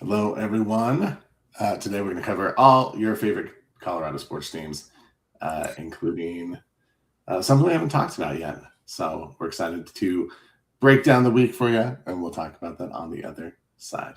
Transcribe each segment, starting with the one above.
Hello, everyone. Today we're going to cover all your favorite Colorado sports teams, including something we haven't talked about yet. So we're excited to break down the week for you, and we'll talk about that on the other side.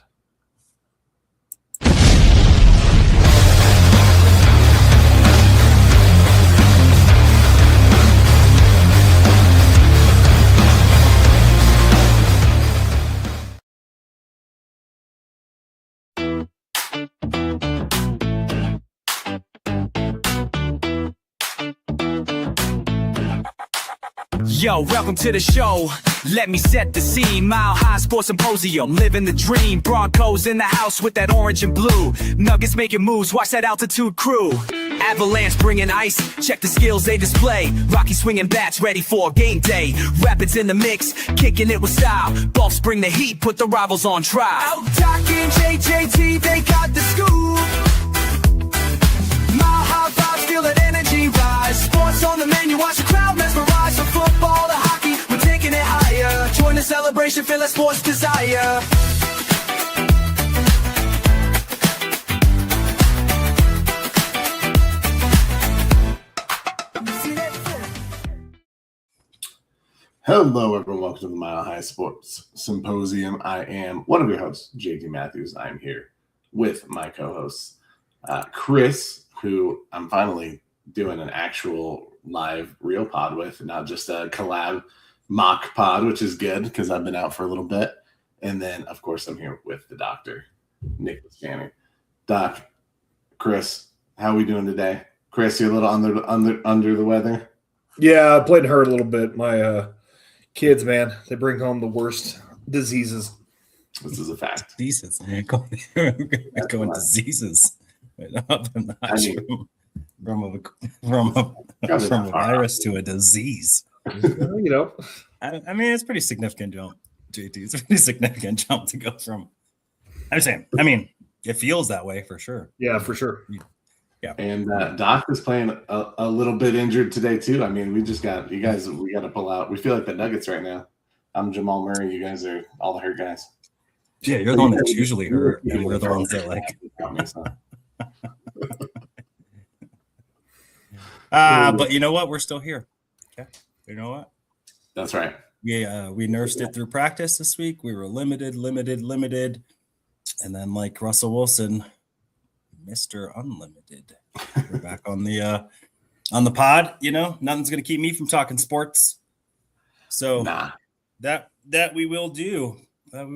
Yo, welcome to the show. Let me set the scene. Mile High Sports Symposium, living the dream. Broncos in the house with that orange and blue. Nuggets making moves, watch that altitude crew. Avalanche bringing ice, check the skills they display. Rocky swinging bats, ready for game day. Rapids in the mix, kicking it with style. Buffs bring the heat, put the rivals on trial. Out talking JJT, they got the scoop. Mile High vibes, feel that energy rise. Sports on the menu, watch the crowd mesmerize. From football to hockey, we're taking it higher. Join the celebration, feel that sports desire. Hello, everyone. Welcome to the Mile High Sports Symposium. I am one of your hosts, JT Matthews. I'm here with my co-hosts, Chris, who I'm finally doing an actual live real pod with, not just a collab mock pod, which is good because I've been out for a little bit. And then, of course, I'm here with the doctor, Nicholas Fanning. Doc, Chris, how are we doing today? Chris, you're a little under the weather? Yeah, I played hurt a little bit. My kids, man, they bring home the worst diseases. This is a fact. Diseases, man. Going diseases. From a virus to a disease. You know, I mean, it's a pretty significant jump, JT. It's a pretty significant jump to go from. I'm saying, I mean, it feels that way for sure. Yeah, for sure. Yeah. And Doc is playing a little bit injured today, too. I mean, we got to pull out. We feel like the Nuggets right now. I'm Jamal Murray. You guys are all the hurt guys. Yeah, you're the one that's usually hurt, and we're the ones that like. But you know what? We're still here. Okay. You know what? That's right. We nursed it through practice this week. We were limited. And then like Russell Wilson, Mr. Unlimited. We're back on the pod, you know. Nothing's gonna keep me from talking sports. So that we will do. Not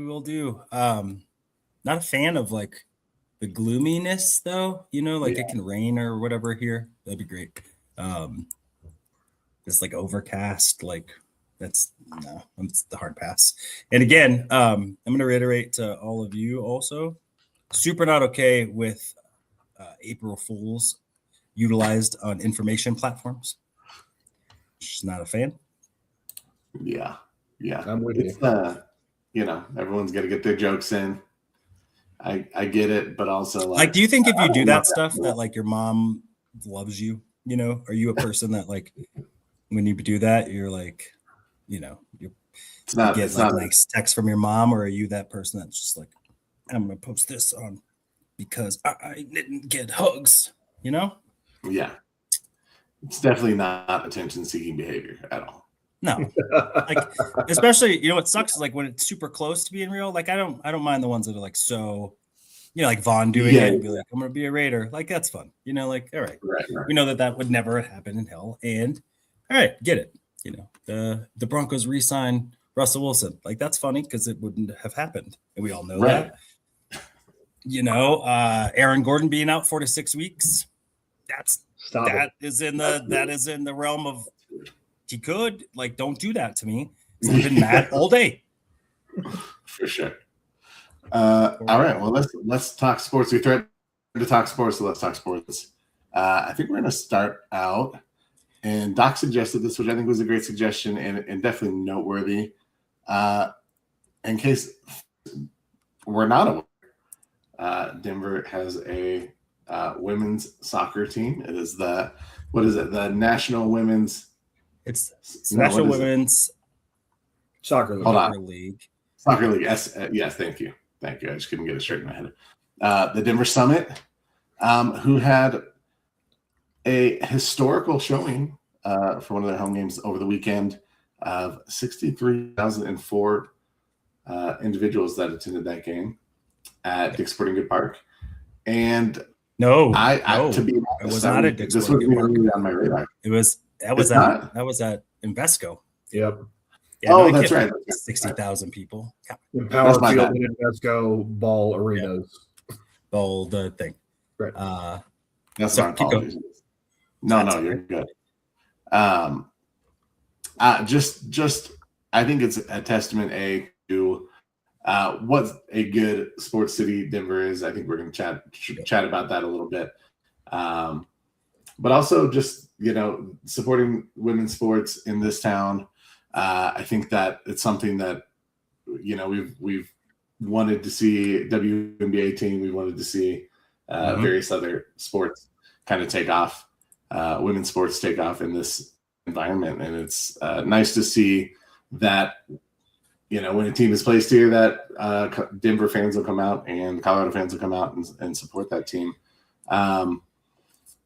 a fan of like the gloominess though, you know, like it can rain or whatever here. That'd be great. It's like overcast, like it's the hard pass. And again, I'm going to reiterate to all of you also, super not okay with April Fools utilized on information platforms. Just not a fan. Yeah. I'm with you. You know, everyone's got to get their jokes in. I get it, but also like do you think if you do that stuff that like your mom loves you? You know, are you a person that like when you do that, you're like, you know, you get like text from your mom, or are you that person that's just like, I'm gonna post this on because I didn't get hugs, you know? Yeah, it's definitely not attention-seeking behavior at all. No, like especially, you know, what sucks is like when it's super close to being real. Like I don't mind the ones that are like so. You know, like Vaughn doing it and be like, I'm going to be a Raider. Like, that's fun. You know, like, all right. We know that would never happen in hell. And, all right, get it. You know, the Broncos re-sign Russell Wilson. Like, that's funny because it wouldn't have happened. And we all know that. You know, Aaron Gordon being out 4 to 6 weeks. That is in the realm of he could. Like, don't do that to me. I've been mad all day. For sure. All right, well, let's talk sports. We threatened to talk sports, so let's talk sports. I think we're going to start out, and Doc suggested this, which I think was a great suggestion and definitely noteworthy. In case we're not aware, Denver has a women's soccer team. It is the National Women's. It's National Women's Soccer League. Hold on. Soccer League. Yes, thank you. Thank you. I just couldn't get it straight in my head. The Denver Summit, who had a historical showing for one of their home games over the weekend of 63,004 individuals that attended that game at Dick's Sporting Good Park. And to be honest, it was not at Dick's Sporting Good Park. On my radar. That was at Invesco. Yep. Yeah, that's right. 60,000 people. In Power Field and Invesco Ball Arenas. Ball, the thing. Right. That's my apologies. No, you're good. Just I think it's a testament to what a good sports city Denver is. I think we're going to chat about that a little bit. But also just, supporting women's sports in this town. I think that it's something that, we've wanted to see WNBA team. We wanted to see various other sports kind of take off, women's sports take off in this environment. And it's nice to see that, when a team is placed here, that Denver fans will come out and Colorado fans will come out and support that team.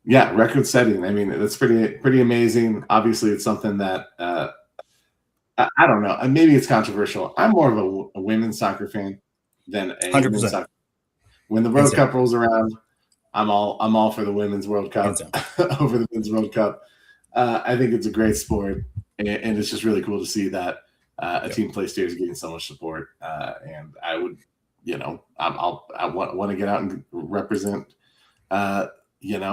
Record setting. I mean, that's pretty amazing. Obviously, it's something that I don't know. Maybe it's controversial. I'm more of a women's soccer fan than a 100%. Women's soccer. When the World Cup rolls around, I'm all for the Women's World Cup over the Men's World Cup. I think it's a great sport, and it's just really cool to see that a team placed here is getting so much support. And I would, I want to get out and represent.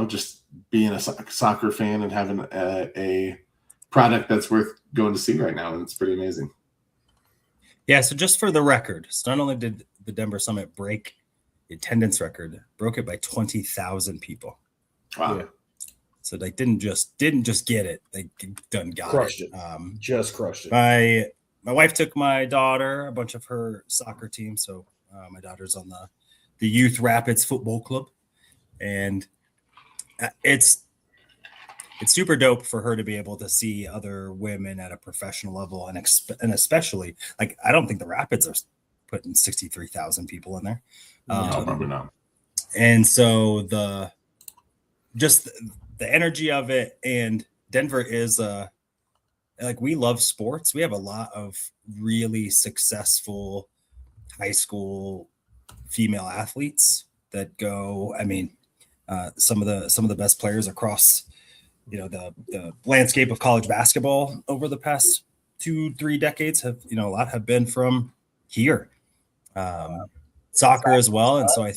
Just being a soccer fan and having a product that's worth going to see right now. And it's pretty amazing. Yeah. So just for the record, so not only did the Denver Summit break the attendance record, broke it by 20,000 people. Wow. Yeah. So they didn't just get it. They done got crushed it. Just crushed it. My wife took my daughter, a bunch of her soccer team. So my daughter's on the Youth Rapids Football Club. And it's super dope for her to be able to see other women at a professional level, and especially like I don't think the Rapids are putting 63,000 people in there. No, probably not. And so the energy of it, and Denver is we love sports. We have a lot of really successful high school female athletes that go. I mean, some of the best players across, the landscape of college basketball over the past 2-3 decades have, a lot have been from here, soccer as well. And so I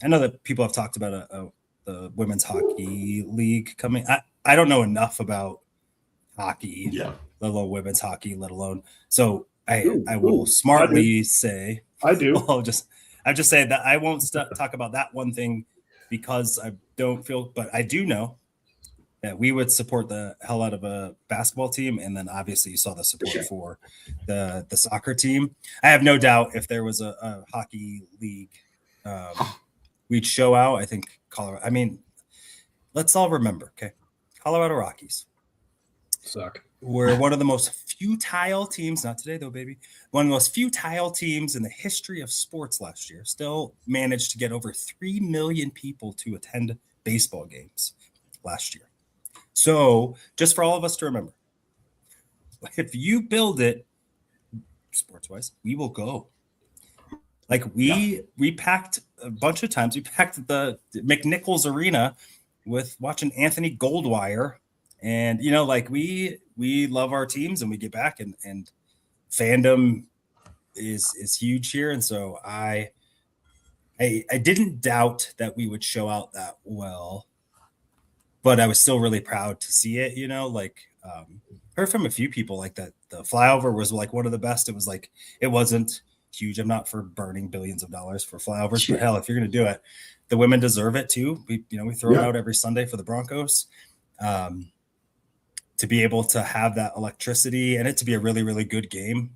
know that people have talked about the women's hockey league coming. I don't know enough about hockey, let alone women's hockey, let alone. So I will smartly say I do. I'm just saying that I won't talk about that one thing because I don't feel, but I do know that we would support the hell out of a basketball team. And then obviously you saw the support for the soccer team. I have no doubt if there was a hockey league, we'd show out. I think Colorado, I mean, let's all remember, okay? Colorado Rockies suck. We're one of the most futile teams, not today though, baby. One of the most futile teams in the history of sports last year. Still managed to get over 3 million people to attend baseball games last year. So just for all of us to remember, if you build it sports-wise, we will go. Like we packed a bunch of times. We packed the McNichols Arena with watching Anthony Goldwire. And, we love our teams and we get back and fandom is huge here. And so I didn't doubt that we would show out that well, but I was still really proud to see it, heard from a few people like that. The flyover was like one of the best. It was like, it wasn't huge. I'm not for burning billions of dollars for flyovers, but hell, if you're going to do it, the women deserve it too. We throw it out every Sunday for the Broncos. To be able to have that electricity and it to be a really, really good game.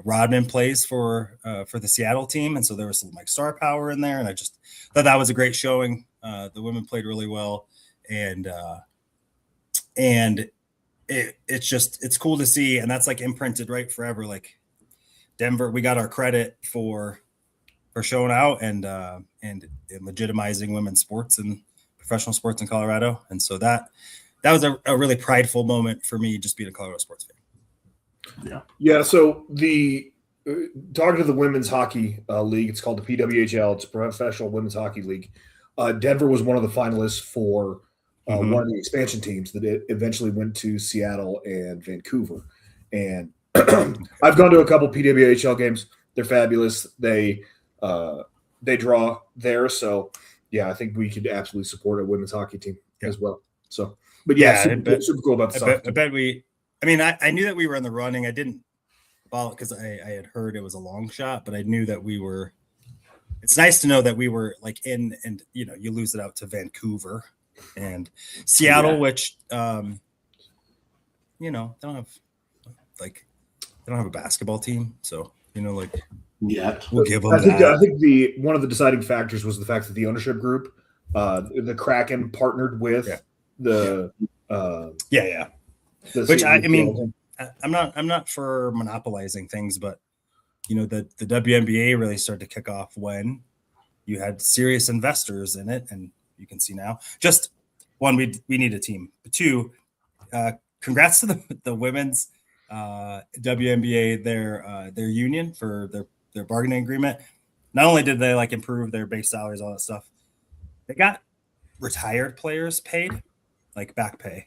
Rodman plays for the Seattle team. And so there was some star power in there. And I just thought that was a great showing. The women played really well. And it's cool to see, and that's like imprinted right forever. Like Denver, we got our credit for showing out and legitimizing women's sports and professional sports in Colorado, and so that was a really prideful moment for me, just being a Colorado sports fan. Yeah. So the talking to the women's hockey league, it's called the PWHL. It's a professional women's hockey league. Denver was one of the finalists for one of the expansion teams that eventually went to Seattle and Vancouver. And I've gone to a couple PWHL games. They're fabulous. They draw there. So, yeah, I think we could absolutely support a women's hockey team as well. So, but yeah, super cool about the I bet I knew that we were in the running. I didn't follow because I had heard it was a long shot, but I knew that we were. It's nice to know that we were like in, and you lose it out to Vancouver and Seattle, which they don't have a basketball team, so we'll give them I think one of the deciding factors was the fact that the ownership group, the Kraken, partnered with which I'm not for monopolizing things, but the WNBA really started to kick off when you had serious investors in it, and you can see now. Just one, we need a team. But two, congrats to the women's WNBA, their union for their bargaining agreement. Not only did they improve their base salaries, all that stuff, they got retired players paid, like back pay.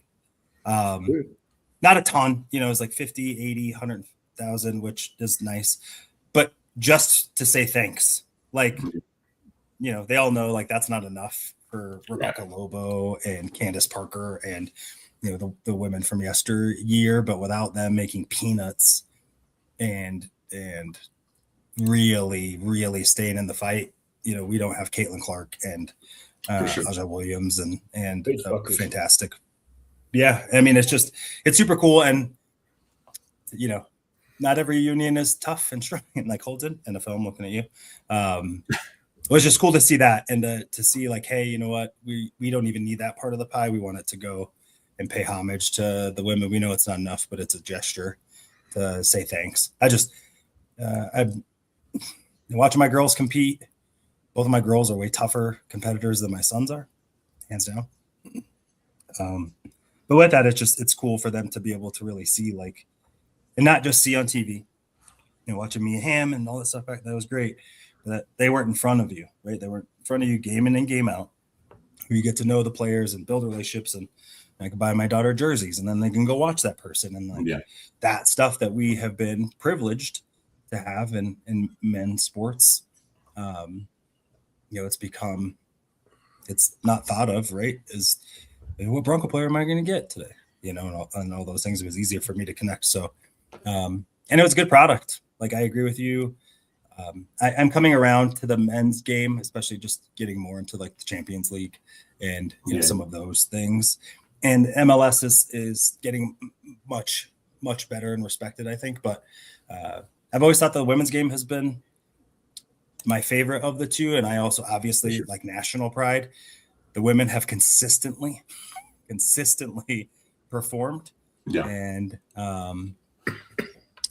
Not a ton, it was like 50, 80, 100,000, which is nice. But just to say thanks, they all know that's not enough for Rebecca Lobo and Candace Parker and the women from yesteryear, but without them making peanuts and really, really staying in the fight, we don't have Caitlin Clark and Aja Williams and fantastic. Yeah, it's super cool, and not every union is tough and strong. Like Holden, NFL, I'm looking at you. It was just cool to see that, and to see hey, you know what, we don't even need that part of the pie. We want it to go and pay homage to the women. We know it's not enough, but it's a gesture to say thanks. I'm watching my girls compete. Both of my girls are way tougher competitors than my sons are, hands down. But with that, it's cool for them to be able to really see and not just see on TV, watching Mia Hamm and all that stuff back. That was great. But they weren't in front of you, right? They weren't in front of you game in and game out. You get to know the players and build relationships, and I can buy my daughter jerseys, and then they can go watch that person. And that stuff that we have been privileged to have in men's sports, it's not thought of, right? Is what Bronco player am I going to get today? And all those things. It was easier for me to connect. So, and it was a good product. I agree with you. I'm coming around to the men's game, especially just getting more into the Champions League and some of those things. And MLS is getting much, much better and respected, I think. But I've always thought the women's game has been my favorite of the two. And I also obviously like national pride. The women have consistently performed. Yeah. And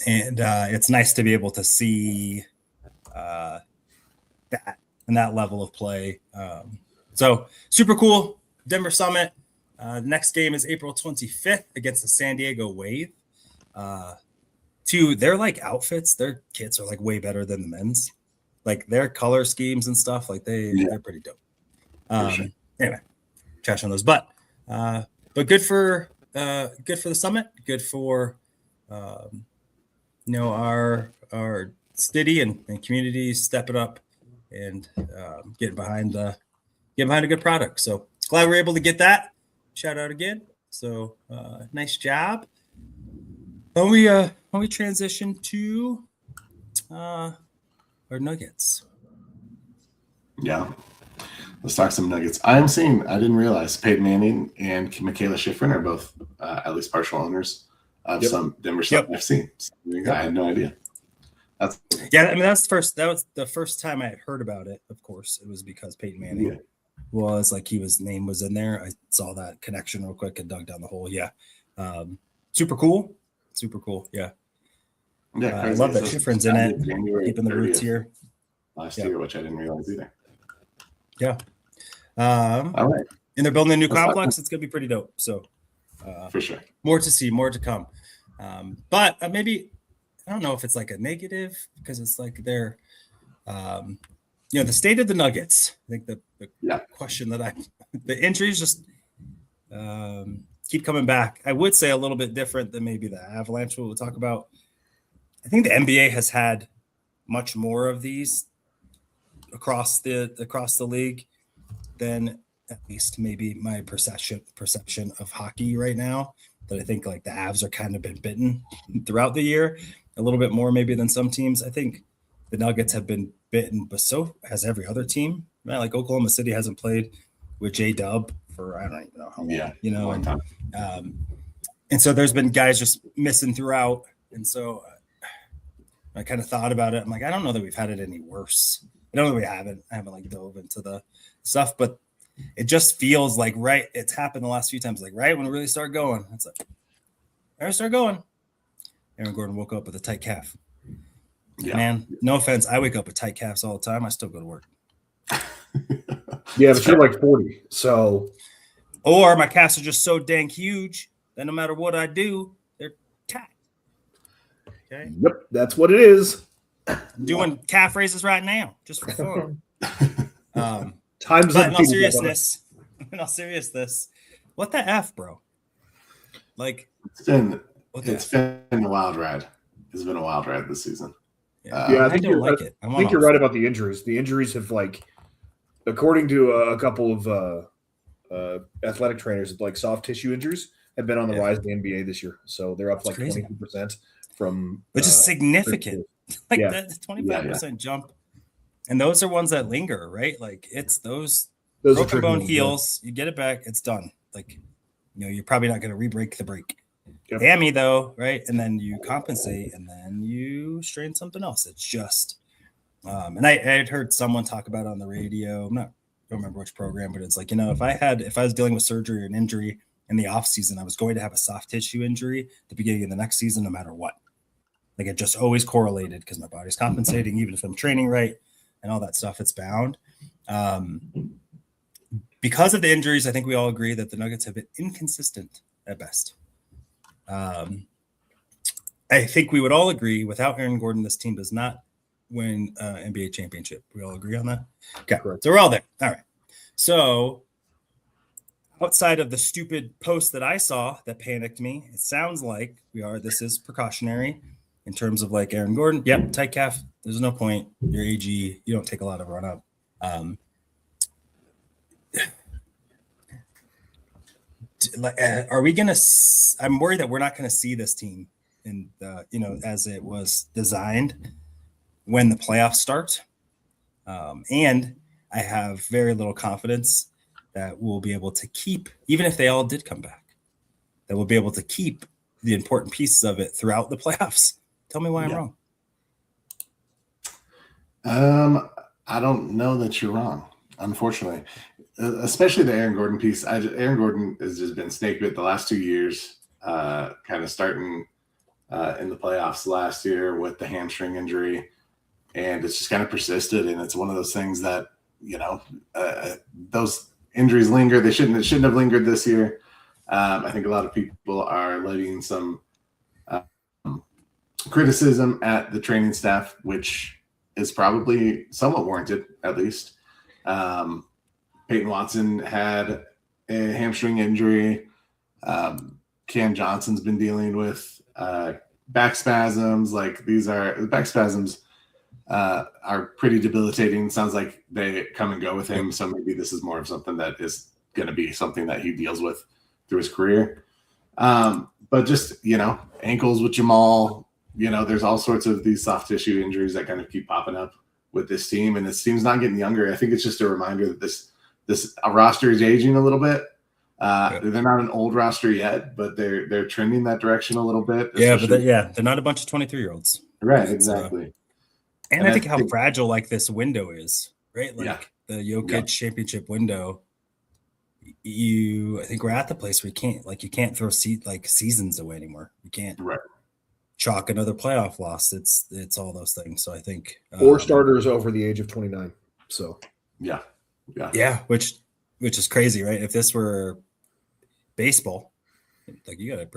it's nice to be able to see that and that level of play. So super cool. Denver Summit. The next game is April 25th against the San Diego Wave. Their outfits, their kits are way better than the men's. Their color schemes and stuff, they're pretty dope. Anyway, trash on those, but good for the summit. Good for our city and community stepping up and getting behind a good product. So glad we're able to get that. Shout out again. So nice job. When we transition to our Nuggets. Yeah. Let's talk some Nuggets. I didn't realize Peyton Manning and Michaela Schifrin are both at least partial owners of some Denver stuff I've seen. So, I had no idea. That was the first time I had heard about it. Of course, it was because Peyton Manning was his name was in there. I saw that connection real quick and dug down the hole. Yeah. super cool. Yeah. Yeah, I love that Schifrin's in it, keeping the roots here. Last year, which I didn't realize either. Yeah. All right. And they're building a new complex. It's going to be pretty dope. So, for sure. More to see, more to come. But maybe, I don't know if it's like a negative because it's like they're, the state of the Nuggets. I think the question that the injuries just keep coming back. I would say a little bit different than maybe the Avalanche we'll talk about. I think the NBA has had much more of these across the league than at least maybe my perception of hockey right now. That I think like the Avs are kind of been bitten throughout the year a little bit more maybe than some teams. I think the Nuggets have been bitten, but so has every other team. Right? Like Oklahoma City hasn't played with J-Dub for I don't even know how long. And so there's been guys just missing throughout, and so I kind of thought about it. I'm like, I don't know that we've had it any worse. I don't know that we haven't. I haven't like dove into the stuff, but it just feels like it's happened the last few times. Like right when we really start going, it's like I start going. Aaron Gordon woke up with a tight calf. Yeah. Man, no offense. I wake up with tight calves all the time. I still go to work. Yeah, but you're like 40. So, or my calves are just so dang huge that no matter what I do, they're tight. Okay. Yep, that's what it is. I'm doing calf raises right now, just for fun. Time's but in all seriousness, what the F, bro? Like, it's been a wild ride. It's been a wild ride this season. I think you're right about the injuries. The injuries have according to a couple of athletic trainers, like soft tissue injuries have been on the rise in the NBA this year. So they're up 22% from, which is significant. That's 25% jump. And those are ones that linger, right? Like it's those broken bone heals. You get it back, it's done. Like, you're probably not going to re-break the break. Yep. Hammy though, right? And then you compensate, and then you strain something else. It's just, and I had heard someone talk about it on the radio. I don't remember which program, but it's like, if I was dealing with surgery or an injury in the off season, I was going to have a soft tissue injury at the beginning of the next season, no matter what. Like it just always correlated because my body's compensating, even if I'm training right and all that stuff. It's bound. Because of the injuries, I think we all agree that the Nuggets have been inconsistent at best. I think we would all agree without Aaron Gordon, this team does not win NBA championship. We all agree on that? Okay. Correct. So we're all there. All right. So outside of the stupid post that I saw that panicked me, it sounds like this is precautionary in terms of like Aaron Gordon. Yep. Tight calf. There's no point. You're AG. You don't take a lot of run up. Are we going to, I'm worried that we're not going to see this team in as it was designed when the playoffs start. And I have very little confidence that we'll be able to keep, even if they all did come back, that we'll be able to keep the important pieces of it throughout the playoffs. Tell me why I'm wrong. I don't know that you're wrong, unfortunately. Especially the Aaron Gordon piece. Aaron Gordon has just been snake bit the last 2 years, kind of starting in the playoffs last year with the hamstring injury. And it's just kind of persisted. And it's one of those things that, those injuries linger. It shouldn't have lingered this year. I think a lot of people are levying some criticism at the training staff, which is probably somewhat warranted, at least. Peyton Watson had a hamstring injury. Cam Johnson's been dealing with back spasms. Like back spasms are pretty debilitating. Sounds like they come and go with him. So maybe this is more of something that is going to be something that he deals with through his career. But just, ankles with Jamal, there's all sorts of these soft tissue injuries that kind of keep popping up with this team. And this team's not getting younger. I think it's just a reminder that this roster is aging a little bit. They're not an old roster yet, but they're trending that direction a little bit. Yeah, but they're not a bunch of 23-year-olds. Right, exactly. And I think how fragile like this window is, right? Like the Jokic championship window. I think we're at the place where you can't throw seasons away anymore. You can't chalk another playoff loss. It's all those things. So I think 4 starters over the age of 29. So yeah, which is crazy, right? If this were baseball, like you got a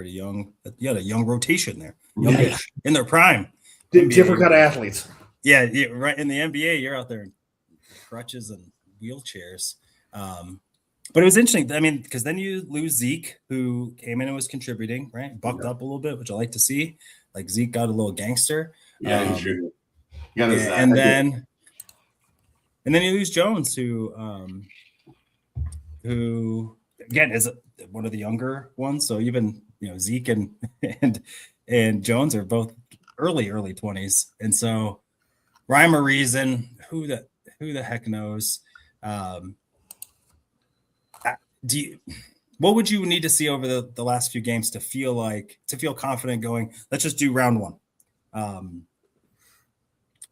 young rotation there, youngish in their prime. Different kind of athletes. Yeah, right. In the NBA, you're out there in crutches and wheelchairs. But it was interesting. I mean, because then you lose Zeke, who came in and was contributing, right? Bucked up a little bit, which I like to see. Like Zeke got a little gangster. Yeah, he sure did. And then you lose Jones, who again is one of the younger ones. So even Zeke and Jones are both early 20s, and so rhyme or reason, who the heck knows? What would you need to see over the last few games to feel confident going, let's just do round one?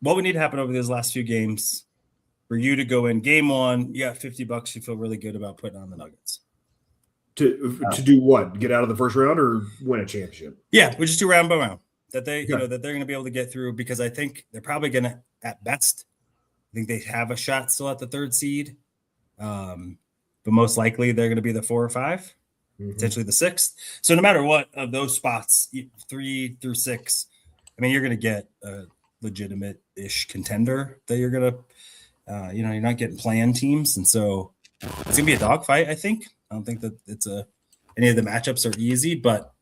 What would need to happen over those last few games for you to go in game one? You got $50. You feel really good about putting on the Nuggets. To do what? Get out of the first round or win a championship? Yeah, we just do round by round. That they, that they're going to be able to get through, because I think they're probably going to, at best, I think they have a shot still at the 3rd seed. But most likely they're going to be the 4 or 5, potentially the 6th. So no matter what of those spots, 3 through 6, I mean, you're going to get a legitimate-ish contender that you're going to, you're not getting play-in teams. And so it's going to be a dogfight, I think. I don't think that any of the matchups are easy, but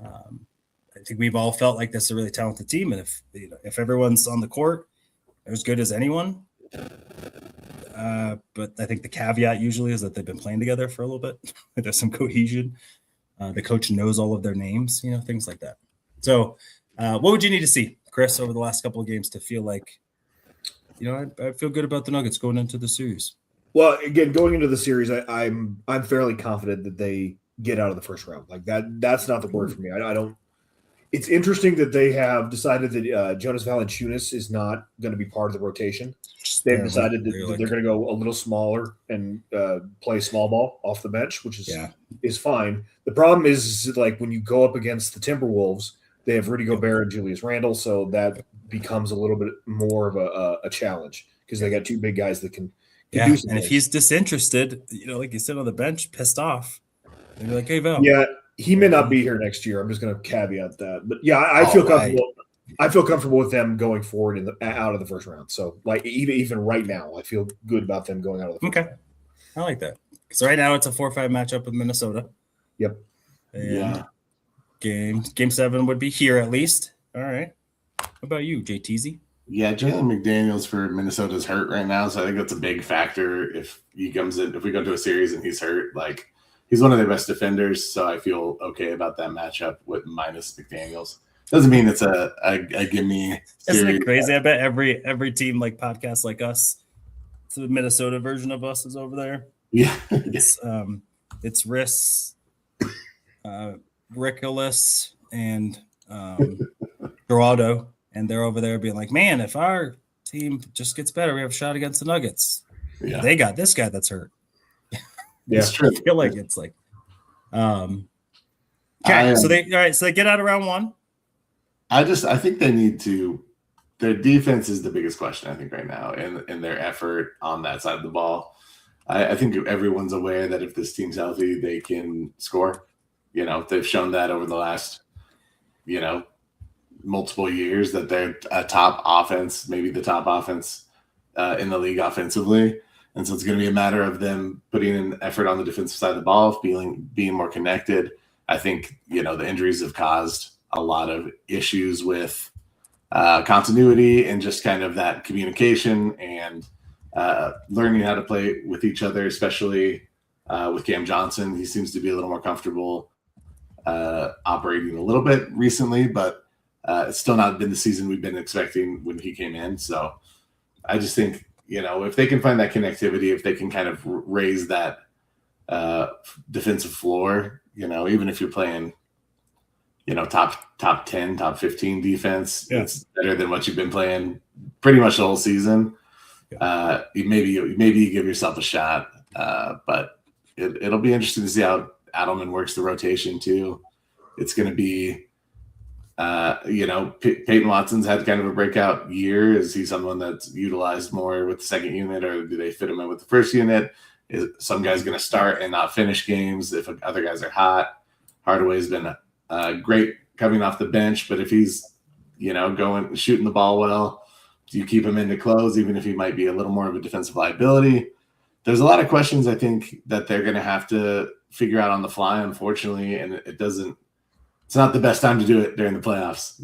I think we've all felt like this is a really talented team. And if everyone's on the court, they're as good as anyone. But I think the caveat usually is that they've been playing together for a little bit. There's some cohesion. The coach knows all of their names, things like that. So what would you need to see, Chris, over the last couple of games to feel like, I feel good about the Nuggets going into the series? Well, again, going into the series, I'm fairly confident that they get out of the first round. Like that's not the word for me. I don't. It's interesting that they have decided that Jonas Valanciunas is not going to be part of the rotation. They've decided that they're going to go a little smaller and play small ball off the bench, which is fine. The problem is like when you go up against the Timberwolves, they have Rudy Gobert and Julius Randle, so that becomes a little bit more of a challenge because they got 2 big guys that can do some and things. If he's disinterested, like you sit on the bench, pissed off, they'd be like, "Hey, Val." Yeah. He may not be here next year. I'm just going to caveat that, but yeah, I feel comfortable. I feel comfortable with them going forward out of the first round. So, like even right now, I feel good about them going out of the first round. I like that. So right now it's a 4-5 matchup with Minnesota. Yep. And game 7 would be here at least. All right. What about you, JTZ? Yeah, Jalen McDaniels for Minnesota's hurt right now, so I think that's a big factor. If he comes in, if we go to a series and he's hurt, like. He's one of their best defenders, so I feel okay about that matchup with minus McDaniels. Doesn't mean it's a gimme. Isn't it crazy? I bet every team like podcast like us, it's the Minnesota version of us is over there. Yeah, it's Riss, Rickolas, and Geraldo, and they're over there being like, "Man, if our team just gets better, we have a shot against the Nuggets." Yeah. They got this guy that's hurt. Yeah, it's true. I feel like it's like, so they get out of round 1. I think they need to. Their defense is the biggest question I think right now, and their effort on that side of the ball. I think everyone's aware that if this team's healthy, they can score. They've shown that over the last, multiple years that they're a top offense, maybe the top offense in the league offensively. And so it's going to be a matter of them putting in effort on the defensive side of the ball, being more connected. I think, the injuries have caused a lot of issues with continuity and just kind of that communication and learning how to play with each other, especially with Cam Johnson. He seems to be a little more comfortable operating a little bit recently, but it's still not been the season we've been expecting when he came in. So I just think, if they can find that connectivity, if they can kind of raise that defensive floor, even if you're playing, top 10, top 15 defense, it's better than what you've been playing pretty much the whole season. Maybe you give yourself a shot, but it'll be interesting to see how Adelman works the rotation too. It's going to be, Peyton Watson's had kind of a breakout year. Is he someone that's utilized more with the second unit, or do they fit him in with the first unit? Is some guy's going to start and not finish games if other guys are hot? Hardaway's been great coming off the bench, but if he's, going shooting the ball well, do you keep him in to close, even if he might be a little more of a defensive liability? There's a lot of questions I think that they're going to have to figure out on the fly, unfortunately, and it's not the best time to do it during the playoffs.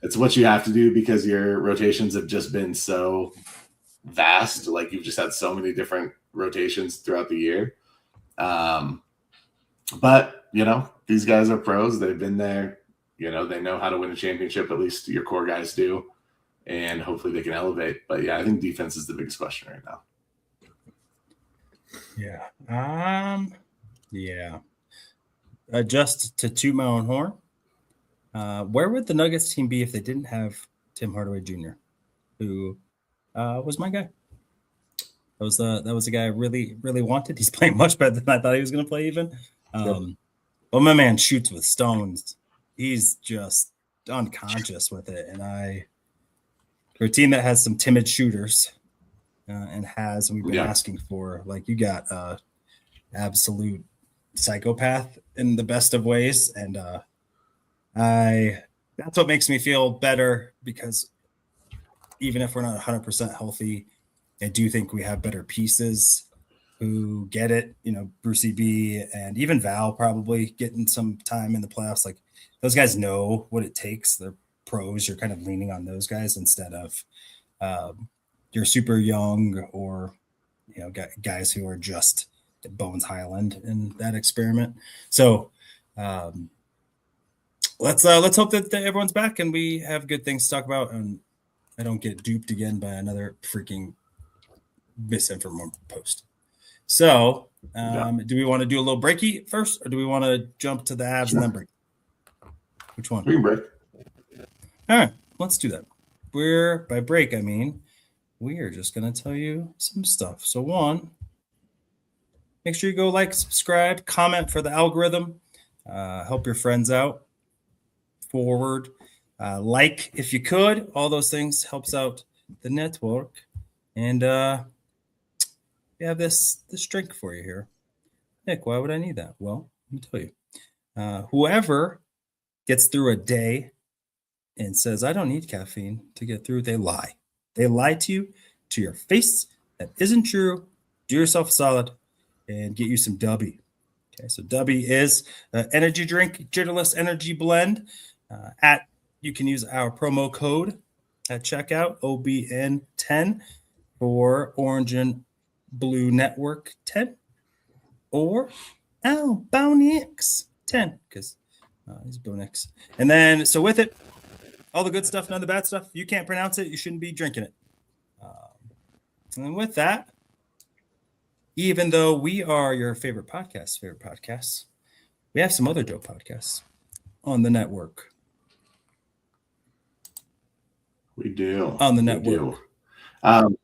It's what you have to do because your rotations have just been so vast. Like, you've just had so many different rotations throughout the year. But these guys are pros. They've been there. They know how to win a championship. At least your core guys do. And hopefully they can elevate. But yeah, I think defense is the biggest question right now. Yeah. Just to toot my own horn, where would the Nuggets team be if they didn't have Tim Hardaway Jr., who was my guy? That was the guy I really, really wanted. He's playing much better than I thought he was going to play even. But my man shoots with stones. He's just unconscious with it. And for a team that has some timid shooters and we've been asking for, like, you got absolute psychopath in the best of ways. And that's what makes me feel better, because even if we're not 100% healthy, I do think we have better pieces who get it. Brucey B and even Val probably getting some time in the playoffs. Like, those guys know what it takes. They're pros. You're kind of leaning on those guys instead of you're super young or guys who are just Bones Highland in that experiment. So let's hope that everyone's back and we have good things to talk about, and I don't get duped again by another freaking misinformed post. So do we want to do a little breaky first, or do we want to jump to the Avs and then break? Which one? We can break. All right, let's do that. By break, I mean we are just going to tell you some stuff. So one, make sure you go like, subscribe, comment for the algorithm. Help your friends out. Forward. Like if you could. All those things helps out the network. And we have this drink for you here. Nick, why would I need that? Well, let me tell you. Whoever gets through a day and says, I don't need caffeine to get through, they lie. They lie to you, to your face. That isn't true. Do yourself a solid and get you some Dubby. Okay, so Dubby is an energy drink, Jitterless Energy Blend. You can use our promo code at checkout, OBN10, for Orange and Blue Network 10, or Bounty X 10, because he's Bonix. And then, so with it, all the good stuff, none of the bad stuff. You can't pronounce it, you shouldn't be drinking it. And with that, even though we are your favorite podcasts, we have some other dope podcasts on the network. We do. On the network. On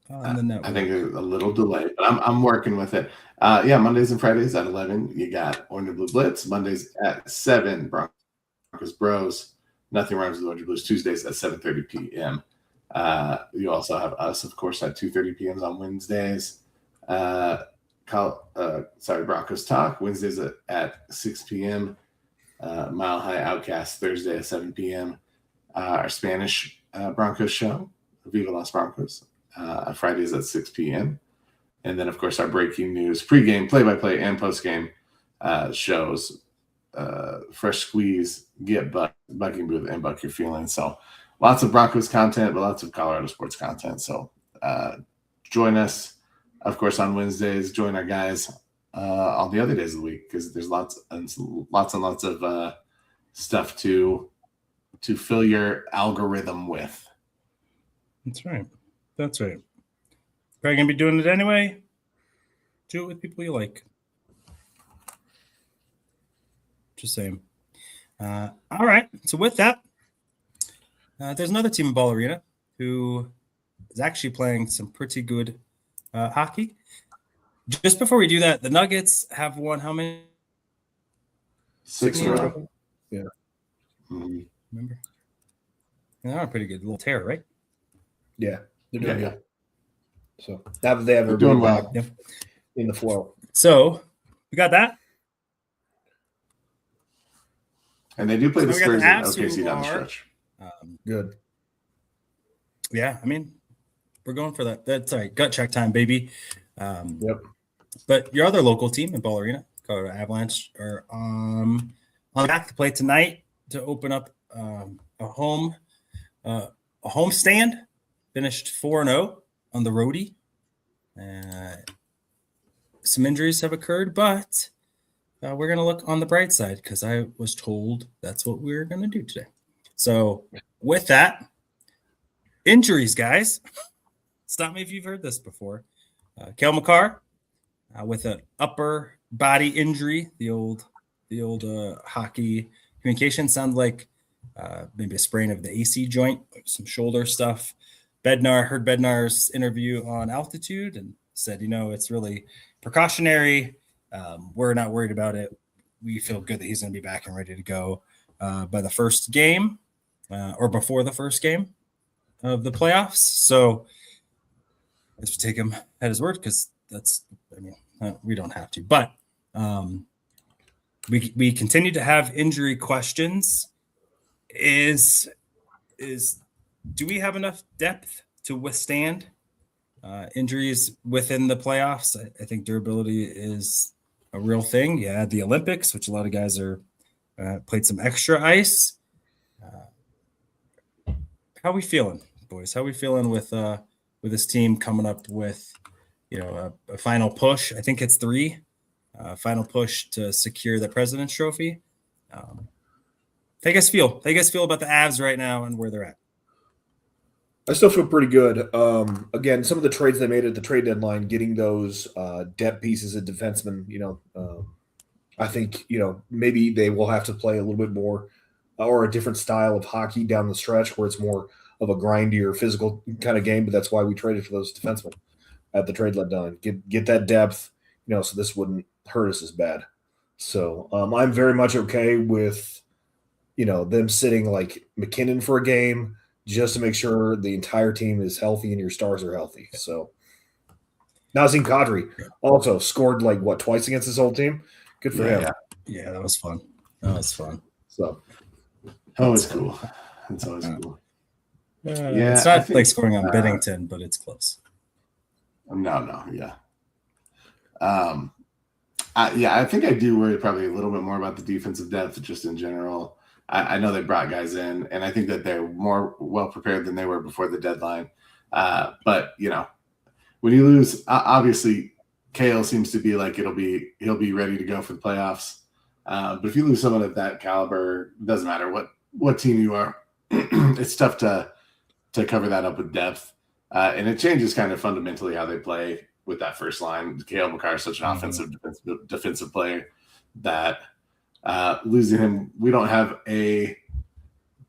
the network. I think there's a little delay, but I'm working with it. Mondays and Fridays at 11, you got Orange and Blue Blitz. Mondays at 7, Broncos Bros. Nothing Rhymes with Orange and Blues. Tuesdays at 7:30 p.m. You also have us, of course, at 2:30 p.m. on Wednesdays. Broncos Talk Wednesdays at 6 p.m. Mile High Oukast Thursday at 7 p.m. Our Spanish Broncos show, Viva Los Broncos, Fridays at 6 p.m. And then, of course, our breaking news, pregame, play-by-play, and postgame shows, Fresh Squeeze, Get Bucking Booth, and Buck Your Feelings. So lots of Broncos content, but lots of Colorado sports content. So join us, of course, on Wednesdays. Join our guys on the other days of the week, because there's lots and lots of stuff to fill your algorithm with. That's right. Probably going to be doing it anyway. Do it with people you like. Just saying. All right. So with that, there's another team in Ball Arena who is actually playing some pretty good hockey. Just before we do that, the Nuggets have won how many? 6 in a row. Yeah. Mhm. Remember? They're on a pretty good little tear, right? Yeah, they're doing Yeah. good. So now that they have They're everybody doing well. back Yep. in the flow. So we got that. And they do play So the we got the Spurs and Avs OKC who down the are- stretch. Good. Yeah, I mean, we're going for that. That's all right. Gut check time, baby. Yep. But your other local team in Ball Arena, Colorado Avalanche, are on the back to play tonight to open up a home stand. Finished 4-0 on the roadie. Some injuries have occurred, but we're going to look on the bright side because I was told that's what we're going to do today. So with that, injuries, guys. Stop me if you've heard this before. Cale Makar with an upper body injury. The old hockey communication sounds like maybe a sprain of the AC joint, some shoulder stuff. Bednar heard Bednar's interview on Altitude and said, it's really precautionary. We're not worried about it. We feel good that he's going to be back and ready to go by the first game or before the first game of the playoffs. So let's take him at his word because we don't have to. But we continue to have injury questions. Do we have enough depth to withstand injuries within the playoffs? I think durability is a real thing. You add the Olympics, which a lot of guys are played some extra ice. How are we feeling, boys? How are we feeling with this team coming up with a final push? I think it's 3 final push to secure the President's Trophy. How you guys feel about the Avs right now and where they're at? I still feel pretty good. Again, some of the trades they made at the trade deadline, getting those depth pieces of defensemen, I think, maybe they will have to play a little bit more or a different style of hockey down the stretch where it's more of a grindier physical kind of game. But that's why we traded for those defensemen at the trade deadline. Get that depth, so this wouldn't hurt us as bad. So I'm very much okay with, them sitting like McKinnon for a game just to make sure the entire team is healthy and your stars are healthy. So Nazem Kadri also scored twice against his whole team. Good for him. Yeah, that was fun. So Always cool. It's always cool. It's not like scoring on Bennington, but it's close. No, yeah. I think I do worry probably a little bit more about the defensive depth just in general. I know they brought guys in, and I think that they're more well prepared than they were before the deadline. But when you lose, obviously, Cale seems to be like he'll be ready to go for the playoffs. But if you lose someone of that caliber, it doesn't matter what team you are. It's tough to cover that up with depth, and it changes kind of fundamentally how they play with that first line. Cale Makar is such an offensive defensive player that. Losing him, we don't have a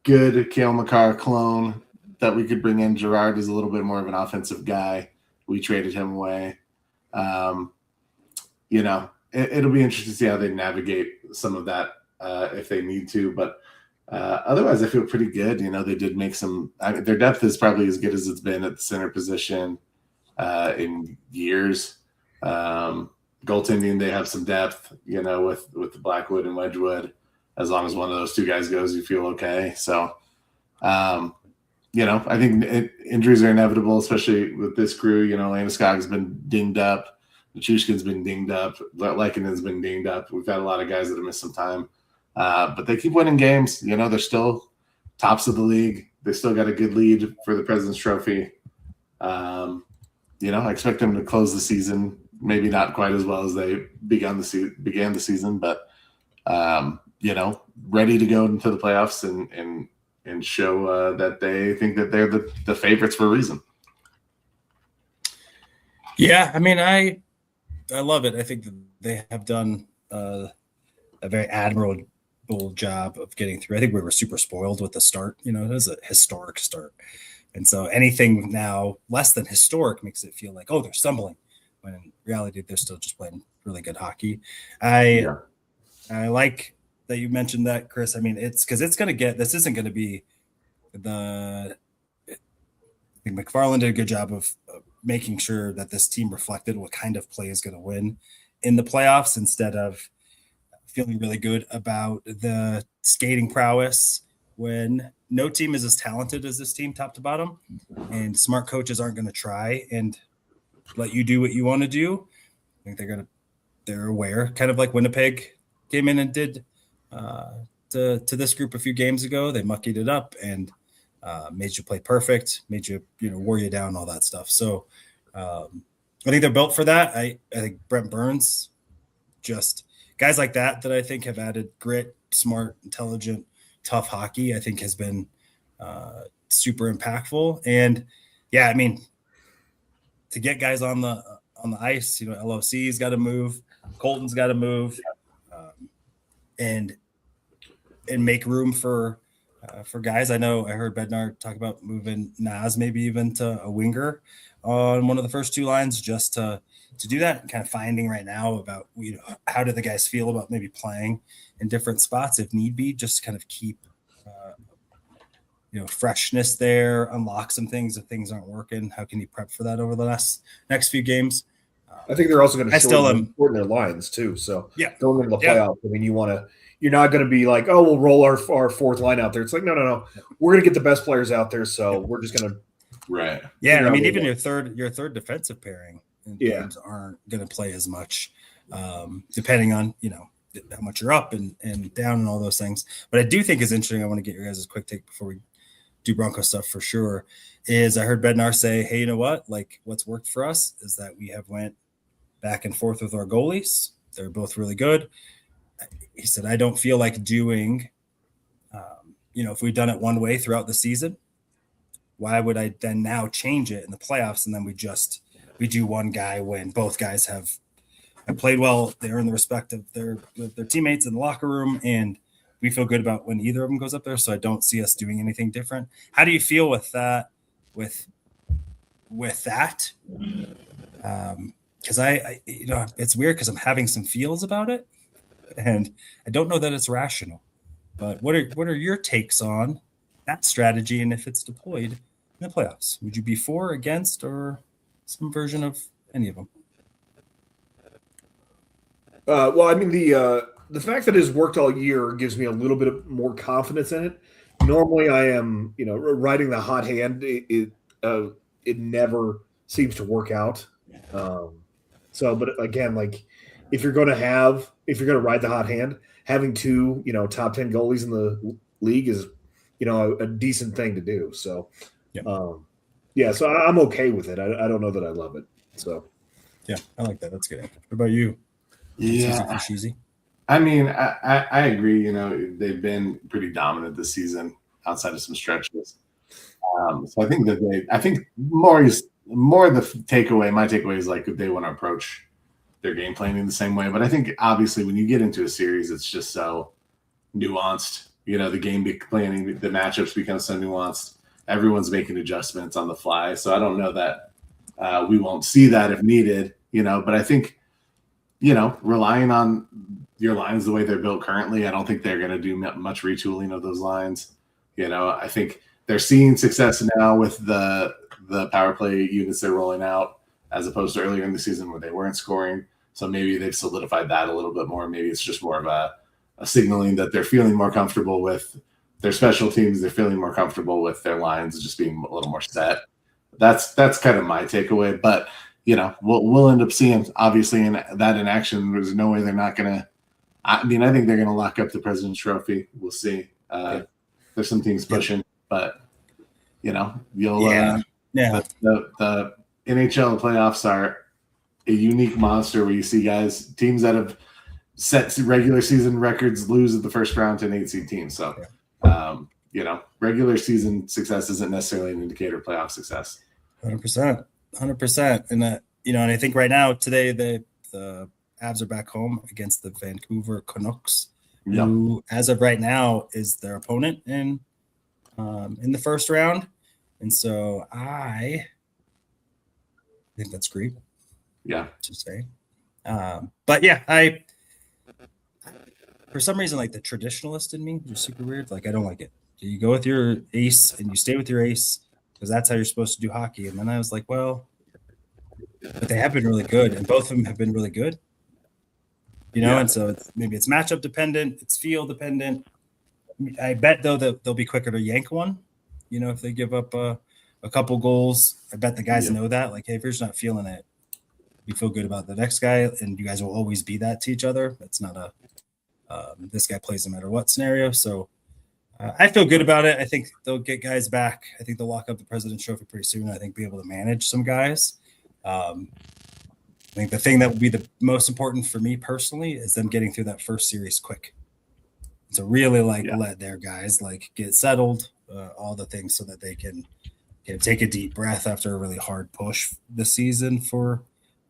good Cale Makar clone that we could bring in. Gerard is a little bit more of an offensive guy. We traded him away. It'll be interesting to see how they navigate some of that if they need to. But otherwise, I feel pretty good. They did make their depth is probably as good as it's been at the center position in years. Goaltending, they have some depth, with the Blackwood and Wedgwood. As long as one of those two guys goes, you feel okay. So, I think injuries are inevitable, especially with this crew. Landeskog's been dinged up. Nichushkin's been dinged up. Leikkonen's been dinged up. We've had a lot of guys that have missed some time. But they keep winning games. They're still tops of the league. They still got a good lead for the President's Trophy. I expect them to close the season. Maybe not quite as well as they began the season, but ready to go into the playoffs and show that they think that they're the favorites for a reason. Yeah, I mean, I love it. I think that they have done a very admirable job of getting through. I think we were super spoiled with the start. It was a historic start, and so anything now less than historic makes it feel like, oh, they're stumbling. when in reality they're still just playing really good hockey. I like that you mentioned that, Chris. I mean, it's because it's going to get, this isn't going to be I think McFarland did a good job of making sure that this team reflected what kind of play is going to win in the playoffs instead of feeling really good about the skating prowess when no team is as talented as this team top to bottom, and smart coaches aren't going to try and let you do what you want to do. I think they're aware, kind of like Winnipeg came in and did to this group a few games ago. They muckied it up and made you play perfect, made you, wore you down, all that stuff. So I think they're built for that. I think Brent Burns, just guys like that I think have added grit, smart, intelligent, tough hockey, I think has been super impactful. And yeah, I mean, to get guys on the ice, LOC's got to move, Colton's got to move, and make room for guys. I heard Bednar talk about moving Nas maybe even to a winger on one of the first two lines, just to do that, and kind of finding right now about how do the guys feel about maybe playing in different spots if need be, just to kind of keep freshness there, unlock some things if things aren't working. How can you prep for that over the next few games? I think they're also going to shorten their lines too. So going into the playoffs, I mean, you're not going to be like, oh, we'll roll our fourth line out there. It's like, no. We're going to get the best players out there. So we're just going to. Right. Yeah. I mean, even your third defensive pairing in games aren't going to play as much, depending on, how much you're up and down and all those things. But I do think is interesting. I want to get your guys' quick take before we do Bronco stuff for sure, is I heard Bednar say, hey, you know what? Like, what's worked for us is that we have went back and forth with our goalies. They're both really good. He said, I don't feel like doing, if we've done it one way throughout the season, why would I then now change it in the playoffs? And then we do one guy when both guys have played well. They're in the respect of their teammates in the locker room, and we feel good about when either of them goes up there. So I don't see us doing anything different. How do you feel with that? With that? Because it's weird because I'm having some feels about it, and I don't know that it's rational. But what are your takes on that strategy, and if it's deployed in the playoffs? Would you be for, against, or some version of any of them? Well, I mean, the fact that it's worked all year gives me a little bit of more confidence in it. Normally, I am, riding the hot hand. It never seems to work out. But again, like if you're going to ride the hot hand, having two, top 10 goalies in the league is, a decent thing to do. So, so I'm okay with it. I don't know that I love it. So, yeah, I like that. That's good. What about you? Yeah. Cheesy. I mean, I agree. They've been pretty dominant this season outside of some stretches. So I think more the takeaway. My takeaway is like they want to approach their game planning the same way. But I think obviously when you get into a series, it's just so nuanced. The game planning, the matchups become so nuanced. Everyone's making adjustments on the fly. So I don't know that we won't see that if needed. But I think relying on your lines the way they're built currently, I don't think they're going to do much retooling of those lines. I think they're seeing success now with the power play units they're rolling out, as opposed to earlier in the season where they weren't scoring. So maybe they've solidified that a little bit more. Maybe it's just more of a signaling that they're feeling more comfortable with their special teams. They're feeling more comfortable with their lines just being a little more set. That's kind of my takeaway. But we'll end up seeing, obviously, in action. There's no way they're not going to. I mean, I think they're going to lock up the President's Trophy. We'll see. There's some teams pushing, but you'll. The NHL playoffs are a unique monster where you see teams that have set regular season records lose at the first round to an 8-seed team. So, regular season success isn't necessarily an indicator of playoff success. 100%. And and I think right now today the Avs are back home against the Vancouver Canucks, who as of right now is their opponent in the first round. And so I think that's great. Yeah. To say. But yeah, for some reason, like the traditionalist in me, which is super weird. Like I don't like it. You go with your ace and you stay with your ace because that's how you're supposed to do hockey. And then I was like, well, but they have been really good, and both of them have been really good. And so maybe it's matchup dependent, it's field dependent. I bet though that they'll be quicker to yank one. If they give up a couple goals, I bet the guys know that. Like, hey, if you're just not feeling it, you feel good about the next guy, and you guys will always be that to each other. It's not a this guy plays no matter what scenario. So I feel good about it. I think they'll get guys back. I think they'll lock up the President's Trophy pretty soon. I think be able to manage some guys. I think the thing that will be the most important for me personally is them getting through that first series quick. So really let their guys get settled, all the things so that they can take a deep breath after a really hard push this season for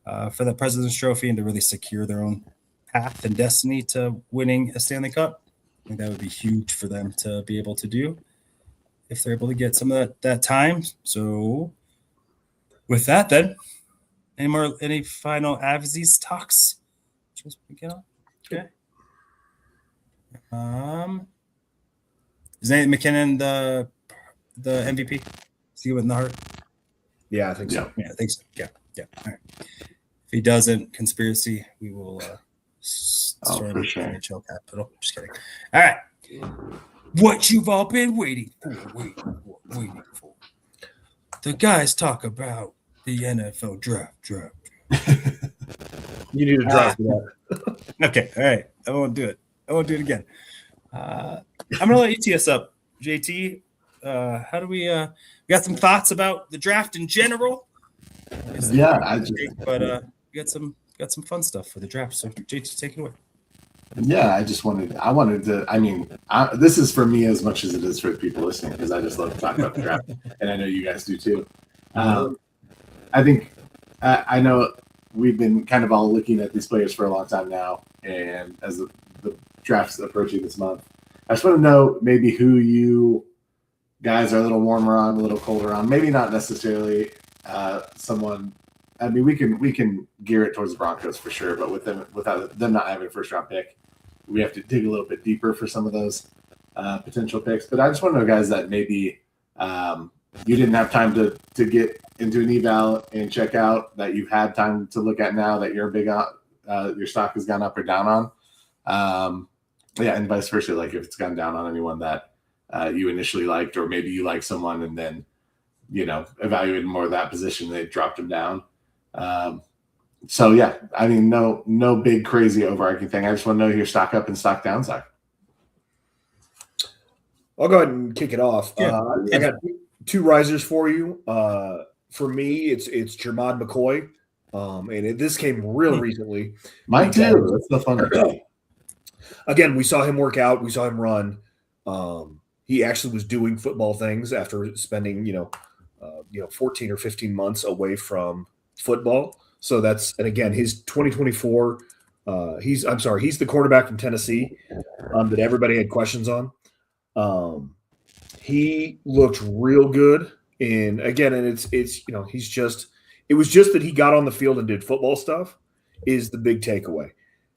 the President's Trophy and to really secure their own path and destiny to winning a Stanley Cup. I think that would be huge for them to be able to do if they're able to get some of that time. So with that, then, any final Avsies talks? Just get on. Okay. Is Nate McKinnon the MVP? Is he with the Heart? Yeah, I think so. Yeah, I think so. Yeah. All right. If he doesn't, conspiracy, we will storm the NHL capital. Just kidding. All right. What you've all been waiting for. The guys talk about the NFL draft. You need a draft for that. Okay. All right. I won't do it again. I'm gonna let you tee us up, JT. How do we got some thoughts about the draft in general? Yeah, you got some fun stuff for the draft. So JT, take it away. Yeah, I wanted to. I mean, this is for me as much as it is for the people listening because I just love to talk about the draft, and I know you guys do too. I think I know we've been kind of all looking at these players for a long time now, and as the draft's approaching this month, I just want to know maybe who you guys are a little warmer on, a little colder on. Maybe not necessarily someone. I mean, we can gear it towards the Broncos for sure, but without them not having a first round pick, we have to dig a little bit deeper for some of those potential picks. But I just want to know guys that maybe you didn't have time to get into an eval and check out that you've had time to look at now that you're big on, your stock has gone up or down on. And vice versa. Like if it's gone down on anyone that you initially liked, or maybe you like someone and then, evaluated more of that position, they dropped them down. So yeah, I mean, no big crazy overarching thing. I just want to know your stock up and stock down side. I'll go ahead and kick it off. Yeah. I got two risers for you. For me, it's Jermod McCoy. And this came real recently. Mine too. That's the fun thing. Again, we saw him work out. We saw him run. He actually was doing football things after spending, 14 or 15 months away from football. So and again, his 2024. He's the quarterback from Tennessee that everybody had questions on. He looked real good, and it's it was just that he got on the field and did football stuff is the big takeaway.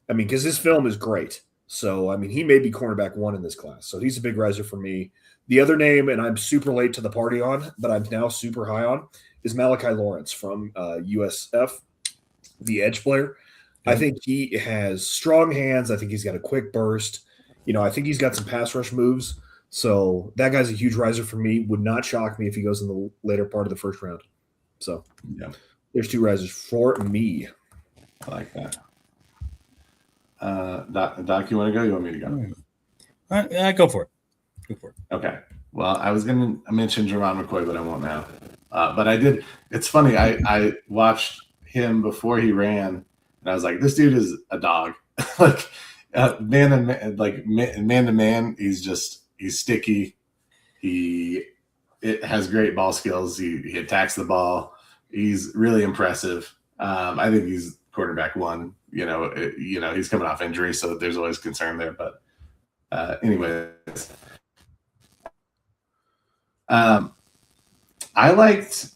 I mean, because his film is great. So, I mean, he may be cornerback one in this class. So he's a big riser for me. The other name, and I'm super late to the party on, but I'm now super high on, is Malachi Lawrence from USF, the edge player. Mm-hmm. I think he has strong hands. I think he's got a quick burst. I think he's got some pass rush moves. So that guy's a huge riser for me. Would not shock me if he goes in the later part of the first round. So there's two risers for me. I like that. Doc, you want to go? You want me to go? Go for it. Okay. Well, I was going to mention Jermod McCoy, but I won't now. But I did. It's funny. I watched him before he ran, and I was like, this dude is a dog. Man to man, he's sticky. He has great ball skills. He attacks the ball. He's really impressive. I think he's quarterback one. He's coming off injury, so there's always concern there. But anyways, I liked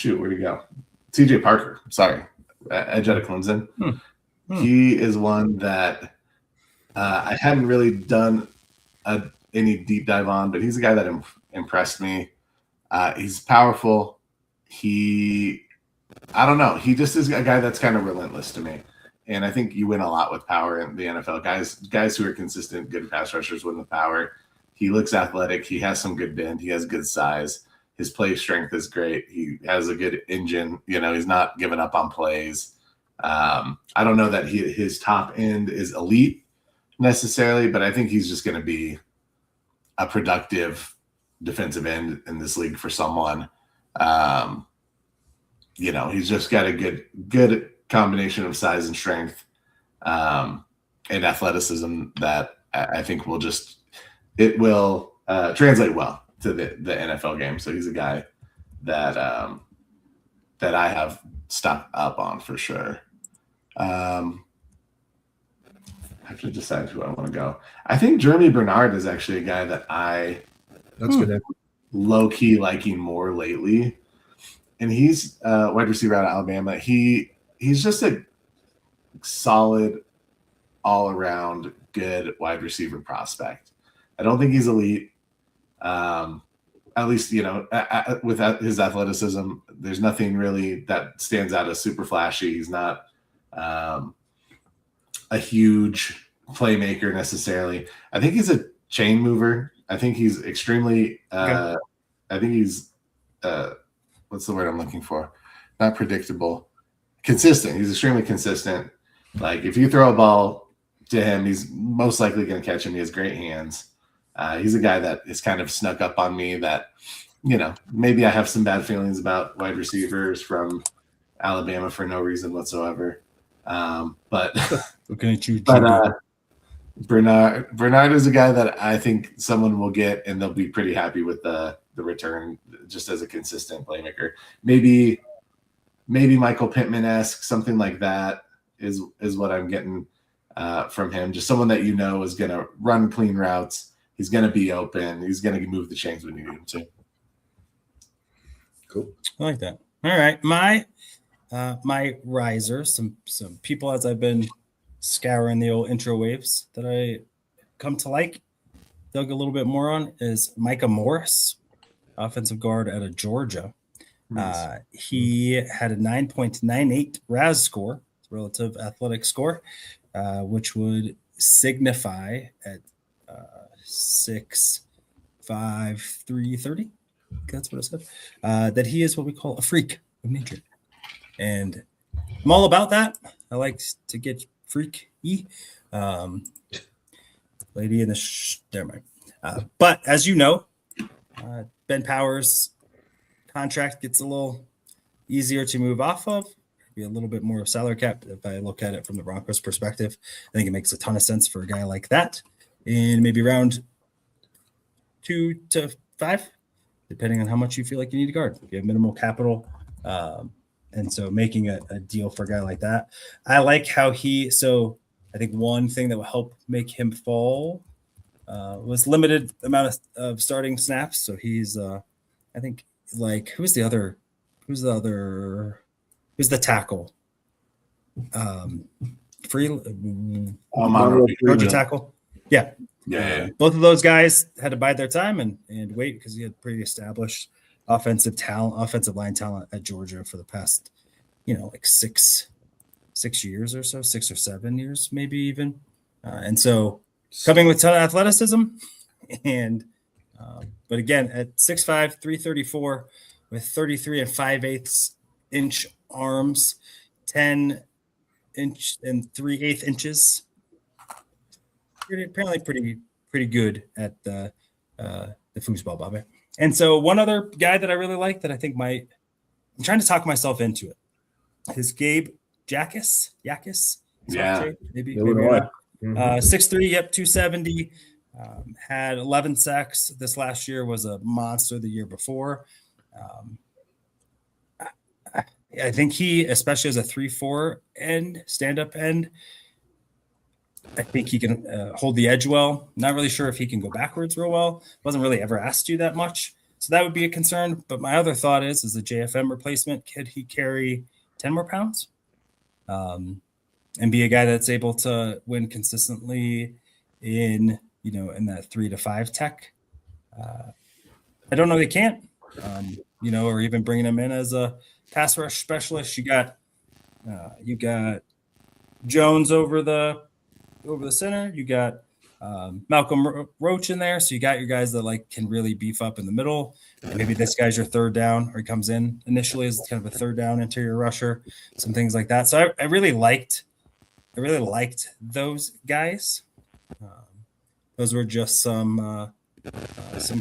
shoot, where'd he go? TJ Parker, sorry, edge out of Clemson. He is one that I hadn't really done any deep dive on, but he's a guy that impressed me. He's powerful. I don't know. He just is a guy that's kind of relentless to me. And I think you win a lot with power in the NFL. Guys who are consistent, good pass rushers win with power. He looks athletic. He has some good bend. He has good size. His play strength is great. He has a good engine. He's not giving up on plays. I don't know that his top end is elite necessarily, but I think he's just going to be a productive defensive end in this league for someone. He's just got a good combination of size and strength and athleticism that I think will translate well to the NFL game. So he's a guy that I have stocked up on for sure. I have to decide who I want to go. I think Jeremy Bernard is actually a guy that that's good. Low key liking more lately. And he's wide receiver out of Alabama. He's just a solid, all-around, good wide receiver prospect. I don't think he's elite. At least, with his athleticism, there's nothing really that stands out as super flashy. He's not a huge playmaker necessarily. I think he's a chain mover. I think he's extremely I think he's what's the word I'm looking for? Not predictable. Consistent. He's extremely consistent. Like if you throw a ball to him, he's most likely going to catch him. He has great hands. He's a guy that has kind of snuck up on me that, maybe I have some bad feelings about wide receivers from Alabama for no reason whatsoever. But Bernard is a guy that I think someone will get and they'll be pretty happy with the return just as a consistent playmaker. Maybe Michael Pittman-esque, something like that is what I'm getting from him. Just someone that is going to run clean routes. He's going to be open. He's going to move the chains when you need him to. Cool. I like that. All right. My riser, some people as I've been scouring the old intro waves that I come to dug a little bit more on is Micah Morris, offensive guard out of Georgia. Nice. He had a 9.98 RAS score, relative athletic score, which would signify at 6'5", 330. That's what it said. That he is what we call a freak of nature. And I'm all about that. I like to get freaky. Lady in the never mind. But as you know, Ben Powers' contract gets a little easier to move off of. Be a little bit more salary cap if I look at it from the Broncos perspective. I think it makes a ton of sense for a guy like that in maybe round 2 to 5, depending on how much you feel like you need to guard. If you have minimal capital. And so making a deal for a guy like that, I like how so I think one thing that will help make him fall was limited amount of starting snaps. So he's, I think, who's the tackle? Georgia tackle. Yeah. Both of those guys had to bide their time and wait because he had pretty established offensive line talent at Georgia for the past, 6 years or so, 6 or 7 years, maybe even. And so coming with a ton of athleticism and, but again, at 6'5", 334 with 33 and 5/8 inch arms, 10 inch and 3/8 inches. Apparently pretty good at the foosball, Bobby. And so one other guy that I really like that I think I'm trying to talk myself into it, is Gabe Jackus. Yeah. Maybe not. 6'3", 270. Had 11 sacks this last year, was a monster the year before. I think he, especially as a 3-4 end, stand-up end, I think he can hold the edge well. Not really sure if he can go backwards real well. Wasn't really ever asked to do that much. So that would be a concern. But my other thought is a JFM replacement, could he carry 10 more pounds? And be a guy that's able to win consistently in that 3 to 5 tech. I don't know they can't, or even bringing him in as a pass rush specialist. You got Jones over the center. You got Malcolm Roach in there. So you got your guys that can really beef up in the middle. And maybe this guy's your third down, or he comes in initially as kind of a third down interior rusher, some things like that. So I really liked those guys. Those were just some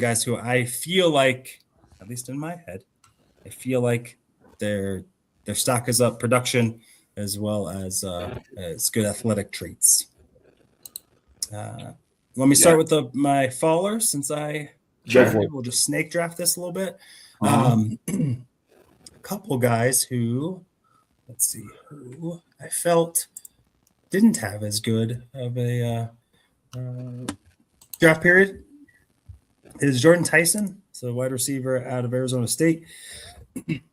guys who I feel like, at least in my head, I feel like their stock is up, production as well as good athletic traits. Let me start with my fallers, since we'll just snake draft this a little bit. A couple guys who I felt didn't have as good of a draft period is Jordan Tyson, so wide receiver out of Arizona State.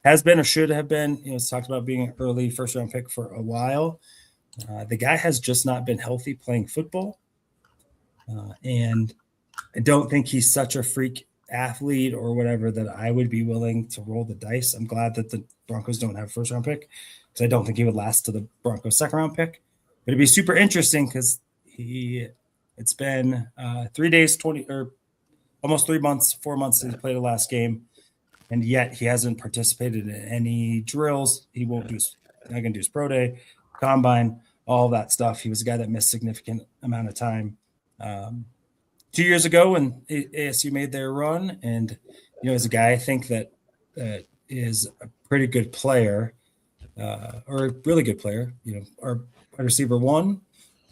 Has been or should have been, it's talked about being an early first-round pick for a while. The guy has just not been healthy playing football. And I don't think he's such a freak athlete or whatever that I would be willing to roll the dice. I'm glad that the Broncos don't have a first-round pick, because I don't think he would last to the Broncos' second-round pick. But it'd be super interesting because it's been 3 days, almost 3 months, 4 months since he played the last game, and yet he hasn't participated in any drills. He not going to do his pro day, combine, all that stuff. He was a guy that missed significant amount of time 2 years ago when ASU made their run, and as a guy I think that is a pretty good player, or a really good player. Our wide receiver one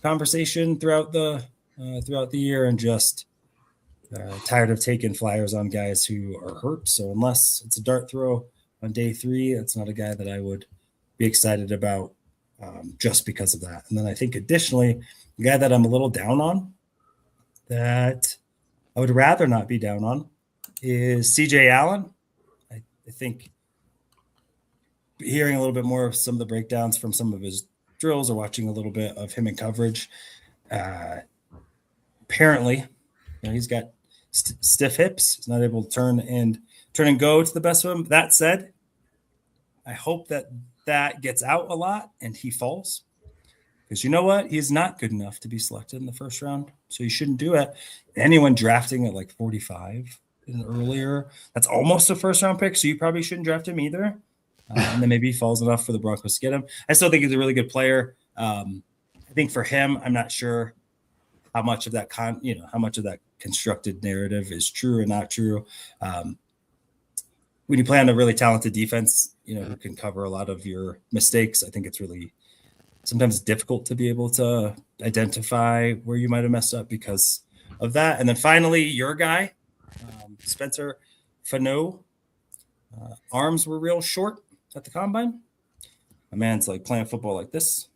conversation throughout the year, and just tired of taking flyers on guys who are hurt. So unless it's a dart throw on day 3, that's not a guy that I would be excited about just because of that. And then I think additionally, the guy that I'm a little down on, that I would rather not be down on, is CJ Allen. I think hearing a little bit more of some of the breakdowns from some of his drills, or watching a little bit of him in coverage, apparently he's got stiff hips. He's not able to turn and go to the best of him. That said, I hope that gets out a lot and he falls, because you know what? He's not good enough to be selected in the first round, so you shouldn't do it. Anyone drafting at 45 and earlier, that's almost a first round pick, so you probably shouldn't draft him either. And then maybe he falls enough for the Broncos to get him. I still think he's a really good player. I think for him, I'm not sure how much of that constructed narrative is true or not true. When you play on a really talented defense, who can cover a lot of your mistakes, I think it's really sometimes difficult to be able to identify where you might have messed up because of that. And then finally, your guy, Spencer Fano, arms were real short at the combine. My man's playing football like this.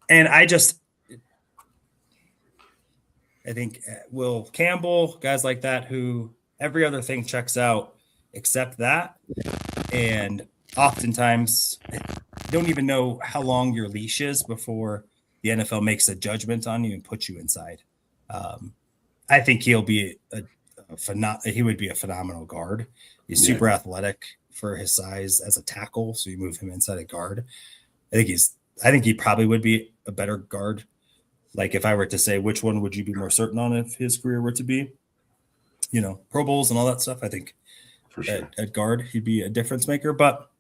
And I think Will Campbell, guys like that, who every other thing checks out except that. And oftentimes don't even know how long your leash is before the NFL makes a judgment on you and puts you inside. I think he'll be he would be a phenomenal guard. He's super athletic for his size as a tackle, so you move him inside a guard. I think he probably would be a better guard. If I were to say which one would you be more certain on if his career were to be, Pro Bowls and all that stuff, I think for sure at guard he'd be a difference maker. But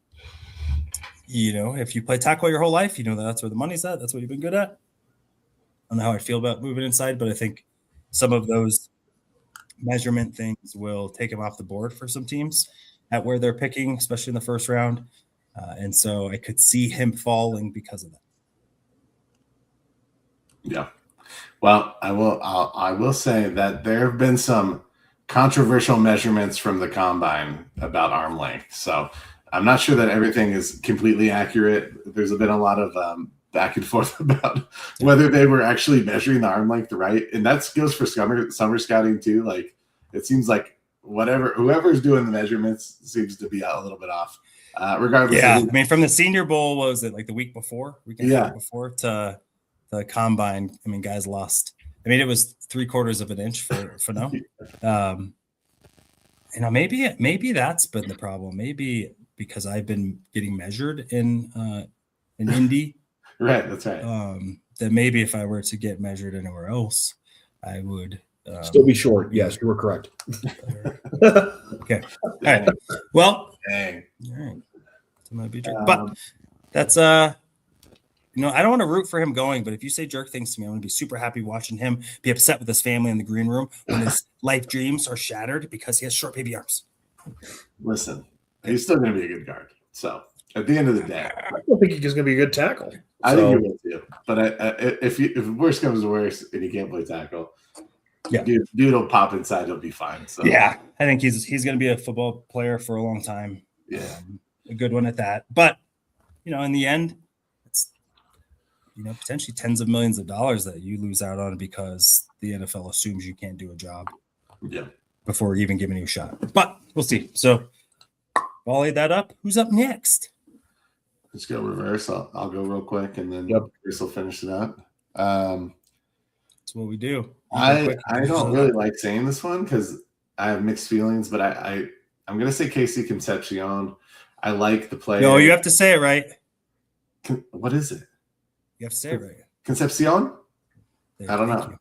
if you play tackle your whole life, that's where the money's at. That's what you've been good at. I don't know how I feel about moving inside, but I think some of those measurement things will take him off the board for some teams at where they're picking, especially in the first round. And so I could see him falling because of that. Yeah. Well, I will say that there have been some controversial measurements from the combine about arm length. So I'm not sure that everything is completely accurate. There's been a lot of back and forth about whether they were actually measuring the arm length right. And that goes for summer scouting too. Like it seems like whoever's doing the measurements seems to be a little bit off. Regardless. Yeah, I mean, from the Senior Bowl, what was it like the week before before to the combine? I mean, guys lost. I mean, it was 3/4 of an inch for no. Maybe that's been the problem. Maybe because I've been getting measured in Indy. Right, that's right. That maybe if I were to get measured anywhere else, I would still be short. Yes, you were correct. Okay. All right. Well, dang. All right. It might be but that's I don't want to root for him going, but if you say jerk things to me, I'm going to be super happy watching him be upset with his family in the green room when his life dreams are shattered because he has short baby arms. Listen, he's still going to be a good guard. So at the end of the day, I don't think he's going to be a good tackle. I think he will too. But if worse comes to worse and he can't play tackle, yeah, dude will pop inside. He'll be fine. So yeah, I think he's going to be a football player for a long time. Yeah, a good one at that. But in the end, it's potentially tens of millions of dollars that you lose out on because the NFL assumes you can't do a job. Yeah. Before even giving you a shot. But we'll see. So volley that up. Who's up next? Let's go reverse. I'll go real quick and then Chris will finish it up. That's what we do. I don't really like saying this one because I have mixed feelings, but I'm going to say Casey Concepcion. I like the player. No, you have to say it right. What is it? You have to say it right. Concepcion? I don't know.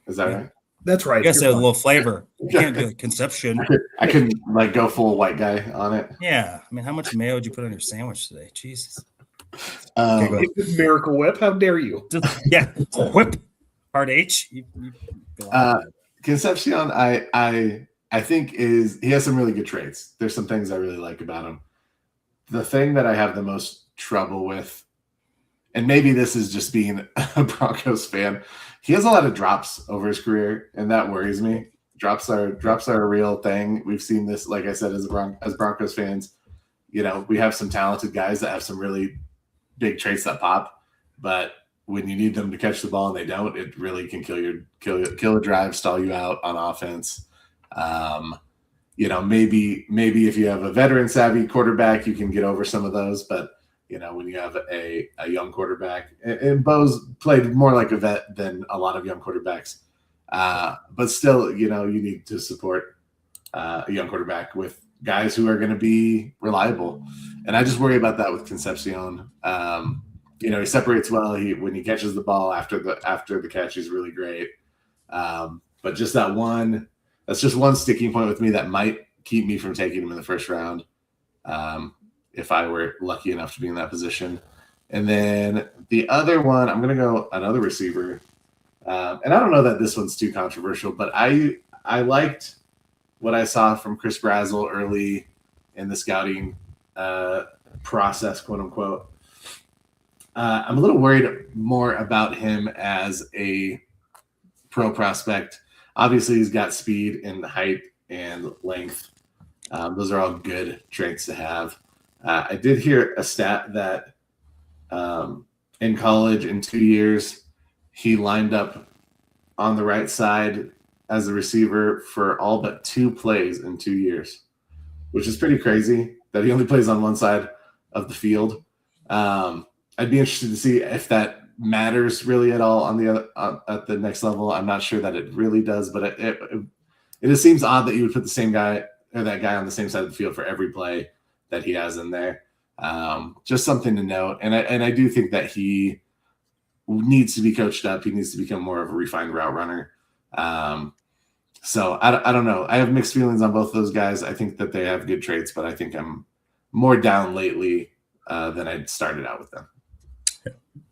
Is that right? That's right. You got to say a little flavor. You can't do Conception. I could go full white guy on it. Yeah. I mean, how much mayo did you put on your sandwich today? Jesus. Miracle Whip. How dare you? Yeah. Whip. Hard H. Concepcion, I think he has some really good traits. There's some things I really like about him. The thing that I have the most trouble with, and maybe this is just being a Broncos fan, he has a lot of drops over his career, and that worries me. Drops are a real thing. We've seen this, like I said, as Broncos fans. We have some talented guys that have some really big traits that pop, but when you need them to catch the ball and they don't, it really can kill a drive, stall you out on offense. Maybe if you have a veteran savvy quarterback, you can get over some of those, but when you have a young quarterback, and Bo's played more like a vet than a lot of young quarterbacks, but still, you need to support a young quarterback with guys who are going to be reliable. And I just worry about that with Concepcion. He separates well. When he catches the ball after the catch, he's really great. But just that's just one sticking point with me that might keep me from taking him in the first round. If I were lucky enough to be in that position. And then the other one, I'm going to go another receiver. And I don't know that this one's too controversial, but I liked what I saw from Chris Brazzell early in the scouting process, quote unquote. I'm a little worried more about him as a pro prospect. Obviously, he's got speed and height and length. Those are all good traits to have. I did hear a stat that in college, in 2 years, he lined up on the right side as a receiver for all but 2 plays in 2 years, which is pretty crazy that he only plays on one side of the field. I'd be interested to see if that matters really at all on the other at the next level. I'm not sure that it really does, but it just seems odd that you would put the same guy or that guy on the same side of the field for every play that he has in there. Just something to note. And I do think that he needs to be coached up. He needs to become more of a refined route runner. So I don't know. I have mixed feelings on both those guys. I think that they have good traits, but I think I'm more down lately than I started out with them.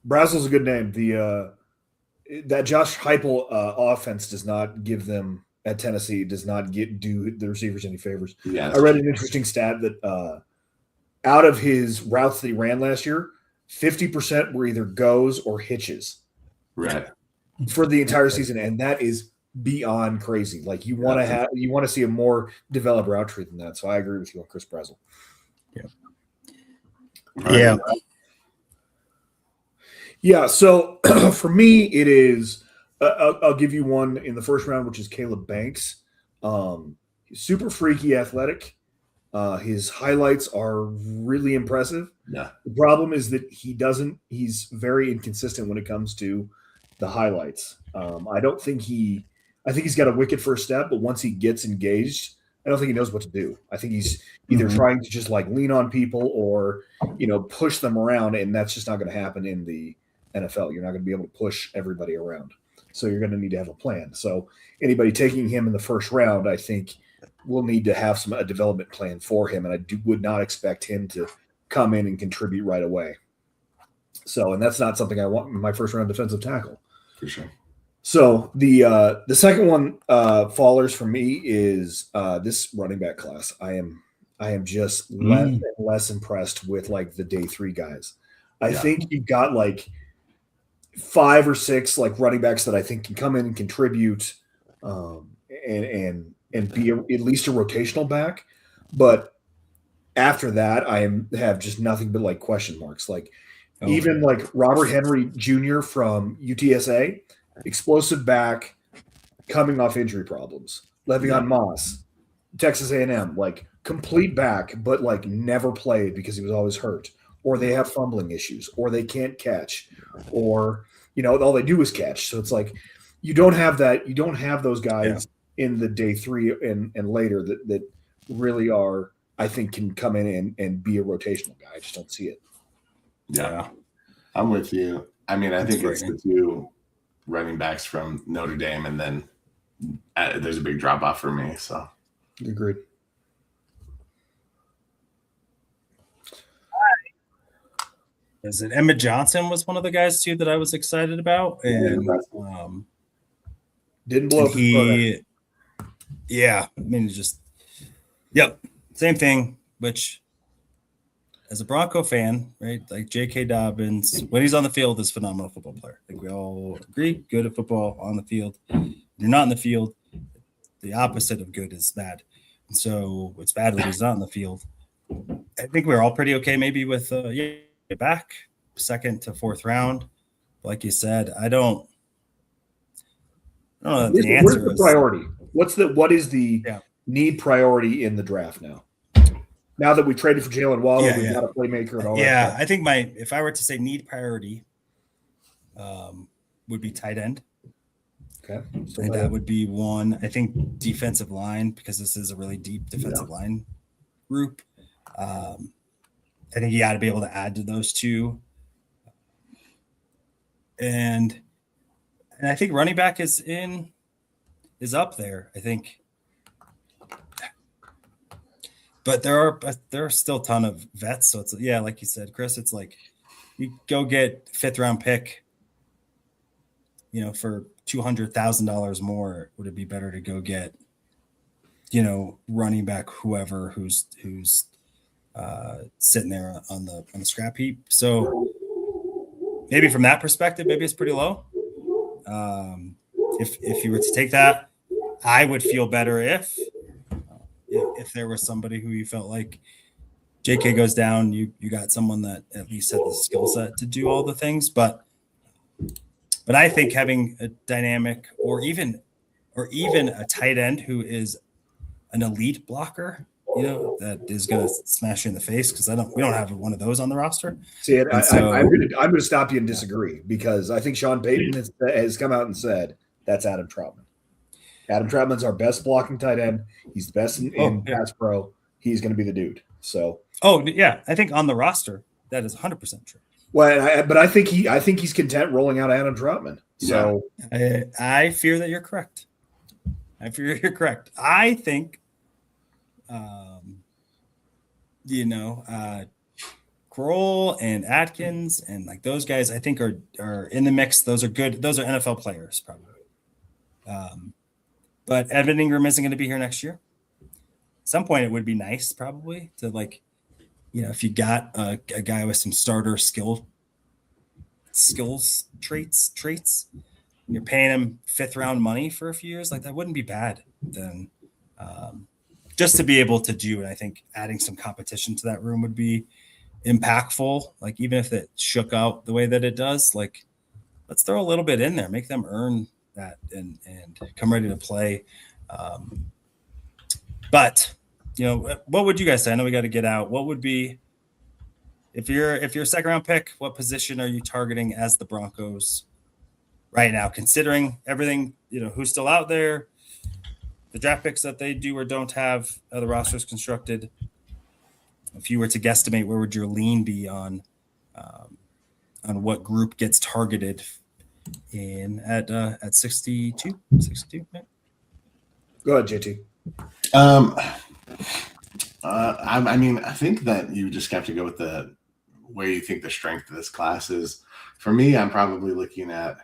Brazzell's a good name. That Josh Heupel offense does not give them at Tennessee, does not do the receivers any favors. Yeah, I read an interesting stat that out of his routes that he ran last year, 50% were either goes or hitches. Right. For the entire season, and that is beyond crazy. Like you want to see a more developed route tree than that. So I agree with you on Chris Brazzell. Yeah. Yeah. So for me, it is. I'll give you one in the first round, which is Caleb Banks. He's super freaky athletic. His highlights are really impressive. Yeah. The problem is that he's very inconsistent when it comes to the highlights. I think he's got a wicked first step, but once he gets engaged, I don't think he knows what to do. I think he's either trying to just like lean on people or, push them around. And that's just not going to happen in the NFL. You're not going to be able to push everybody around. So you're going to need to have a plan. So anybody taking him in the first round, I think we'll need to have a development plan for him. And I would not expect him to come in and contribute right away. So, and that's not something I want in my first round defensive tackle. For sure. So the second one fallers for me is this running back class. I am just less and less impressed with like the day 3 guys. I think you've got like 5 or 6 like running backs that I think can come in and contribute and be at least a rotational back. But after that, have just nothing but like question marks. Like even like Robert Henry Jr. from UTSA, explosive back, coming off injury problems. Le'Veon Moss, Texas A&M, like complete back, but like never played because he was always hurt. Or they have fumbling issues, or they can't catch, or all they do is catch. So it's like you don't have that. You don't have those guys in the day 3 and later that really are, I think, can come in and be a rotational guy. I just don't see it. Yeah, I'm with you. I mean, I think it's the 2 running backs from Notre Dame, and then there's a big drop off for me. So agreed. Is it Emmett Johnson was one of the guys too that I was excited about, and didn't blow up. Yeah, I mean, same thing. Which, as a Bronco fan, right, like J.K. Dobbins, when he's on the field, is a phenomenal football player. I think we all agree, good at football on the field. When you're not in the field, the opposite of good is bad, and so it's bad when he's not in the field. I think we're all pretty okay, maybe with back 2nd to 4th round. Like you said, I don't know that the answer the priority. What is the need priority in the draft now? Now that we traded for Jalen Waddle, we've got a playmaker and all that. Yeah, I think if I were to say need priority, would be tight end. Okay. So that would be one. I think defensive line, because this is a really deep defensive line group. I think you got to be able to add to those 2. And I think running back is up there, I think. But there are still a ton of vets. So it's, like you said, Chris, it's like you go get 5th round pick, for $200,000 more. Would it be better to go get, running back, whoever who's sitting there on the scrap heap? So maybe from that perspective, maybe it's pretty low. If you were to take that, I would feel better if there was somebody who you felt like JK goes down, you got someone that at least had the skill set to do all the things. But I think having a dynamic or even a tight end who is an elite blocker, that is going to smash you in the face, because we don't have one of those on the roster. See, I'm going to stop you and disagree, because I think Sean Payton has come out and said that's Adam Troutman. Adam Troutman's our best blocking tight end. He's the best in pass pro. He's going to be the dude. So, I think on the roster that is 100% true. Well, but I think he's content rolling out Adam Troutman. So I fear that you're correct. I think, Kroll and Atkins and like those guys, I think are in the mix. Those are good. Those are NFL players, probably. But Evan Ingram isn't going to be here next year. At some point, it would be nice, probably, to if you got a guy with some starter skills traits, and you're paying him 5th round money for a few years, like that wouldn't be bad. Then, just to be able to do it, I think adding some competition to that room would be impactful, like even if it shook out the way that it does, like let's throw a little bit in there, make them earn that and come ready to play. But what would you guys say? I know we got to get out. What would be if you're a second round pick, what position are you targeting as the Broncos right now, considering everything, who's still out there, the draft picks that they do or don't have, the rosters constructed? If you were to guesstimate, where would your lean be on what group gets targeted in at 62? Yeah. Go ahead, JT. I mean, I think that you just have to go with the where you think the strength of this class is. For me, I'm probably looking at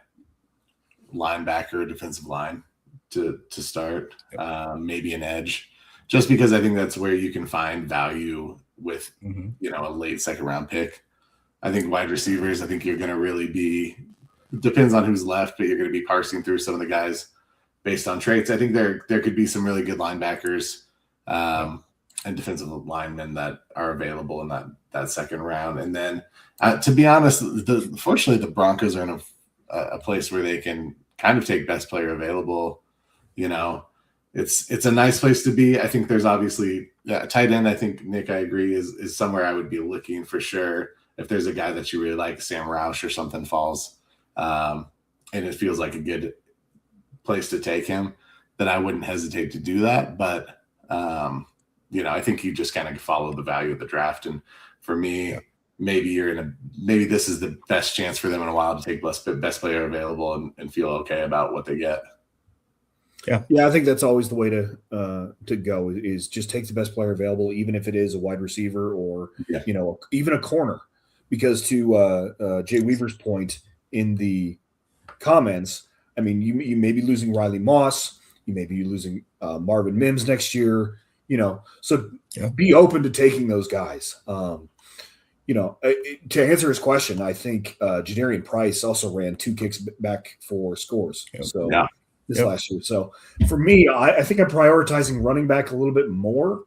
linebacker, defensive line to start, maybe an edge, just because I think that's where you can find value with, a late second round pick. I think wide receivers, I think you're going to really be, depends on who's left, but you're going to be parsing through some of the guys based on traits. I think there could be some really good linebackers and defensive linemen that are available in that second round. And then, to be honest, fortunately, the Broncos are in a place where they can kind of take best player available. It's a nice place to be. I think there's obviously tight end. I think, Nick, I agree, is somewhere I would be looking for sure. If there's a guy that you really like, Sam Roush or something falls, and it feels like a good place to take him, then I wouldn't hesitate to do that. But, I think you just kind of follow the value of the draft. And for me, maybe this is the best chance for them in a while to take best player available and feel okay about what they get. Yeah, I think that's always the way to go is just take the best player available, even if it is a wide receiver or even a corner. Because to Jay Weaver's point in the comments, I mean, you may be losing Riley Moss, you may be losing Marvin Mims next year, so be open to taking those guys. To answer his question, I think Jadarian Price also ran 2 kicks back for scores. Last year. So for me, I think I'm prioritizing running back a little bit more.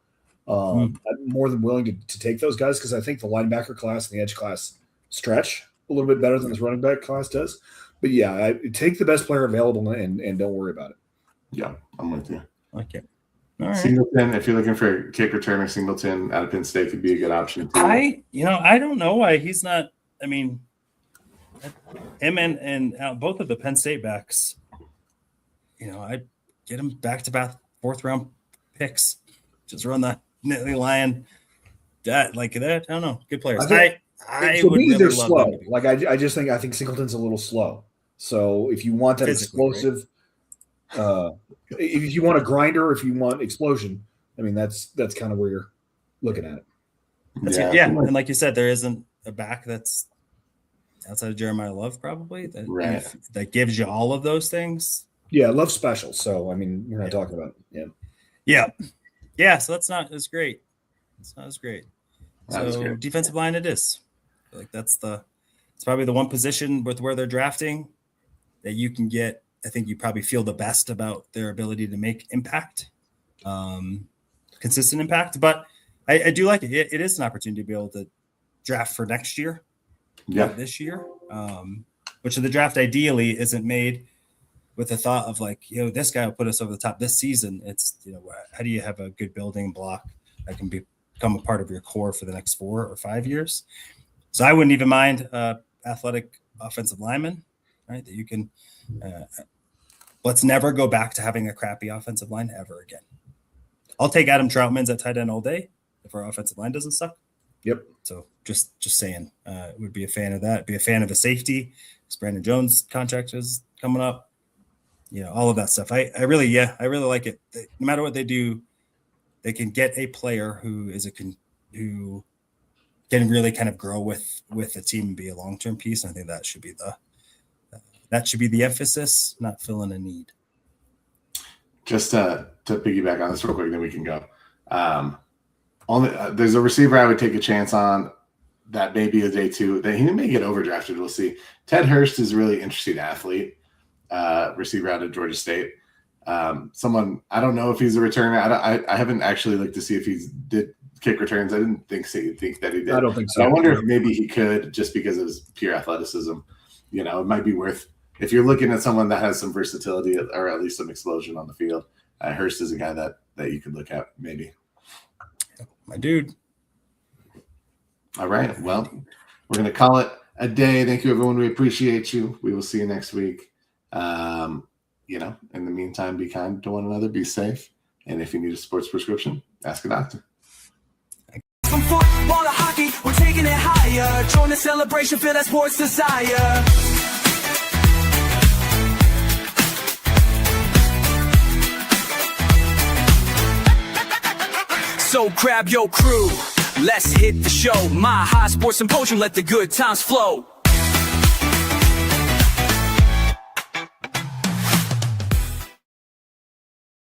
I'm more than willing to take those guys because I think the linebacker class and the edge class stretch a little bit better than this running back class does. But I take the best player available and don't worry about it. Yeah, I'm with you. Okay. All right. Singleton, if you're looking for a kick returner, Singleton out of Penn State could be a good option too. I don't know why he's not. I mean, him and both of the Penn State backs. I'd get him back-to-back 4th-round picks. Just run that Nittany Lion. That. I don't know. Good players. I would really they're love slow. them to be. I just think Singleton's a little slow. So if you want that explosive, if you want a grinder, if you want explosion, I mean that's kind of where you're looking at it. And like you said, there isn't a back that's outside of Jeremiah Love probably that gives you all of those things. Yeah, Love's special. So I mean, we're not talking about So that's not as great. It's not as great. So defensive line, it is. It's probably the one position with where they're drafting that you can get. I think you probably feel the best about their ability to make impact, consistent impact. But I do like it. It is an opportunity to be able to draft for next year. This year, which the draft ideally isn't made with the thought of this guy will put us over the top this season. It's, how do you have a good building block that can become a part of your core for the next 4 or 5 years? So I wouldn't even mind athletic offensive lineman, right? That you can, let's never go back to having a crappy offensive line ever again. I'll take Adam Troutman's at tight end all day if our offensive line doesn't suck. Yep. So just saying, would be a fan of that. Be a fan of a safety. Because Brandon Jones' contract is coming up. All of that stuff. I really like it. No matter what they do, they can get a player who who can really kind of grow with the team and be a long-term piece. And I think that should be the emphasis, not filling a need. Just to piggyback on this real quick, then we can go. There's a receiver I would take a chance on that may be a day 2. That he may get overdrafted. We'll see. Ted Hurst is a really interesting athlete. Receiver out of Georgia State. Someone, I don't know if he's a returner. I haven't actually looked to see if he's did kick returns. I didn't think that he did. I don't think so. But I wonder if maybe he could, just because of his pure athleticism. You know, it might be worth, if you're looking at someone that has some versatility or at least some explosion on the field. Hurst is a guy that you could look at, maybe. My dude. All right. Well, we're going to call it a day. Thank you, everyone. We appreciate you. We will see you next week. You know, in the meantime, be kind to one another, be safe. And if you need a sports prescription, ask a doctor. From football to hockey, we're taking it higher. Join the celebration, feel that sports desire. So grab your crew, let's hit the show. My high sports symposium, let the good times flow.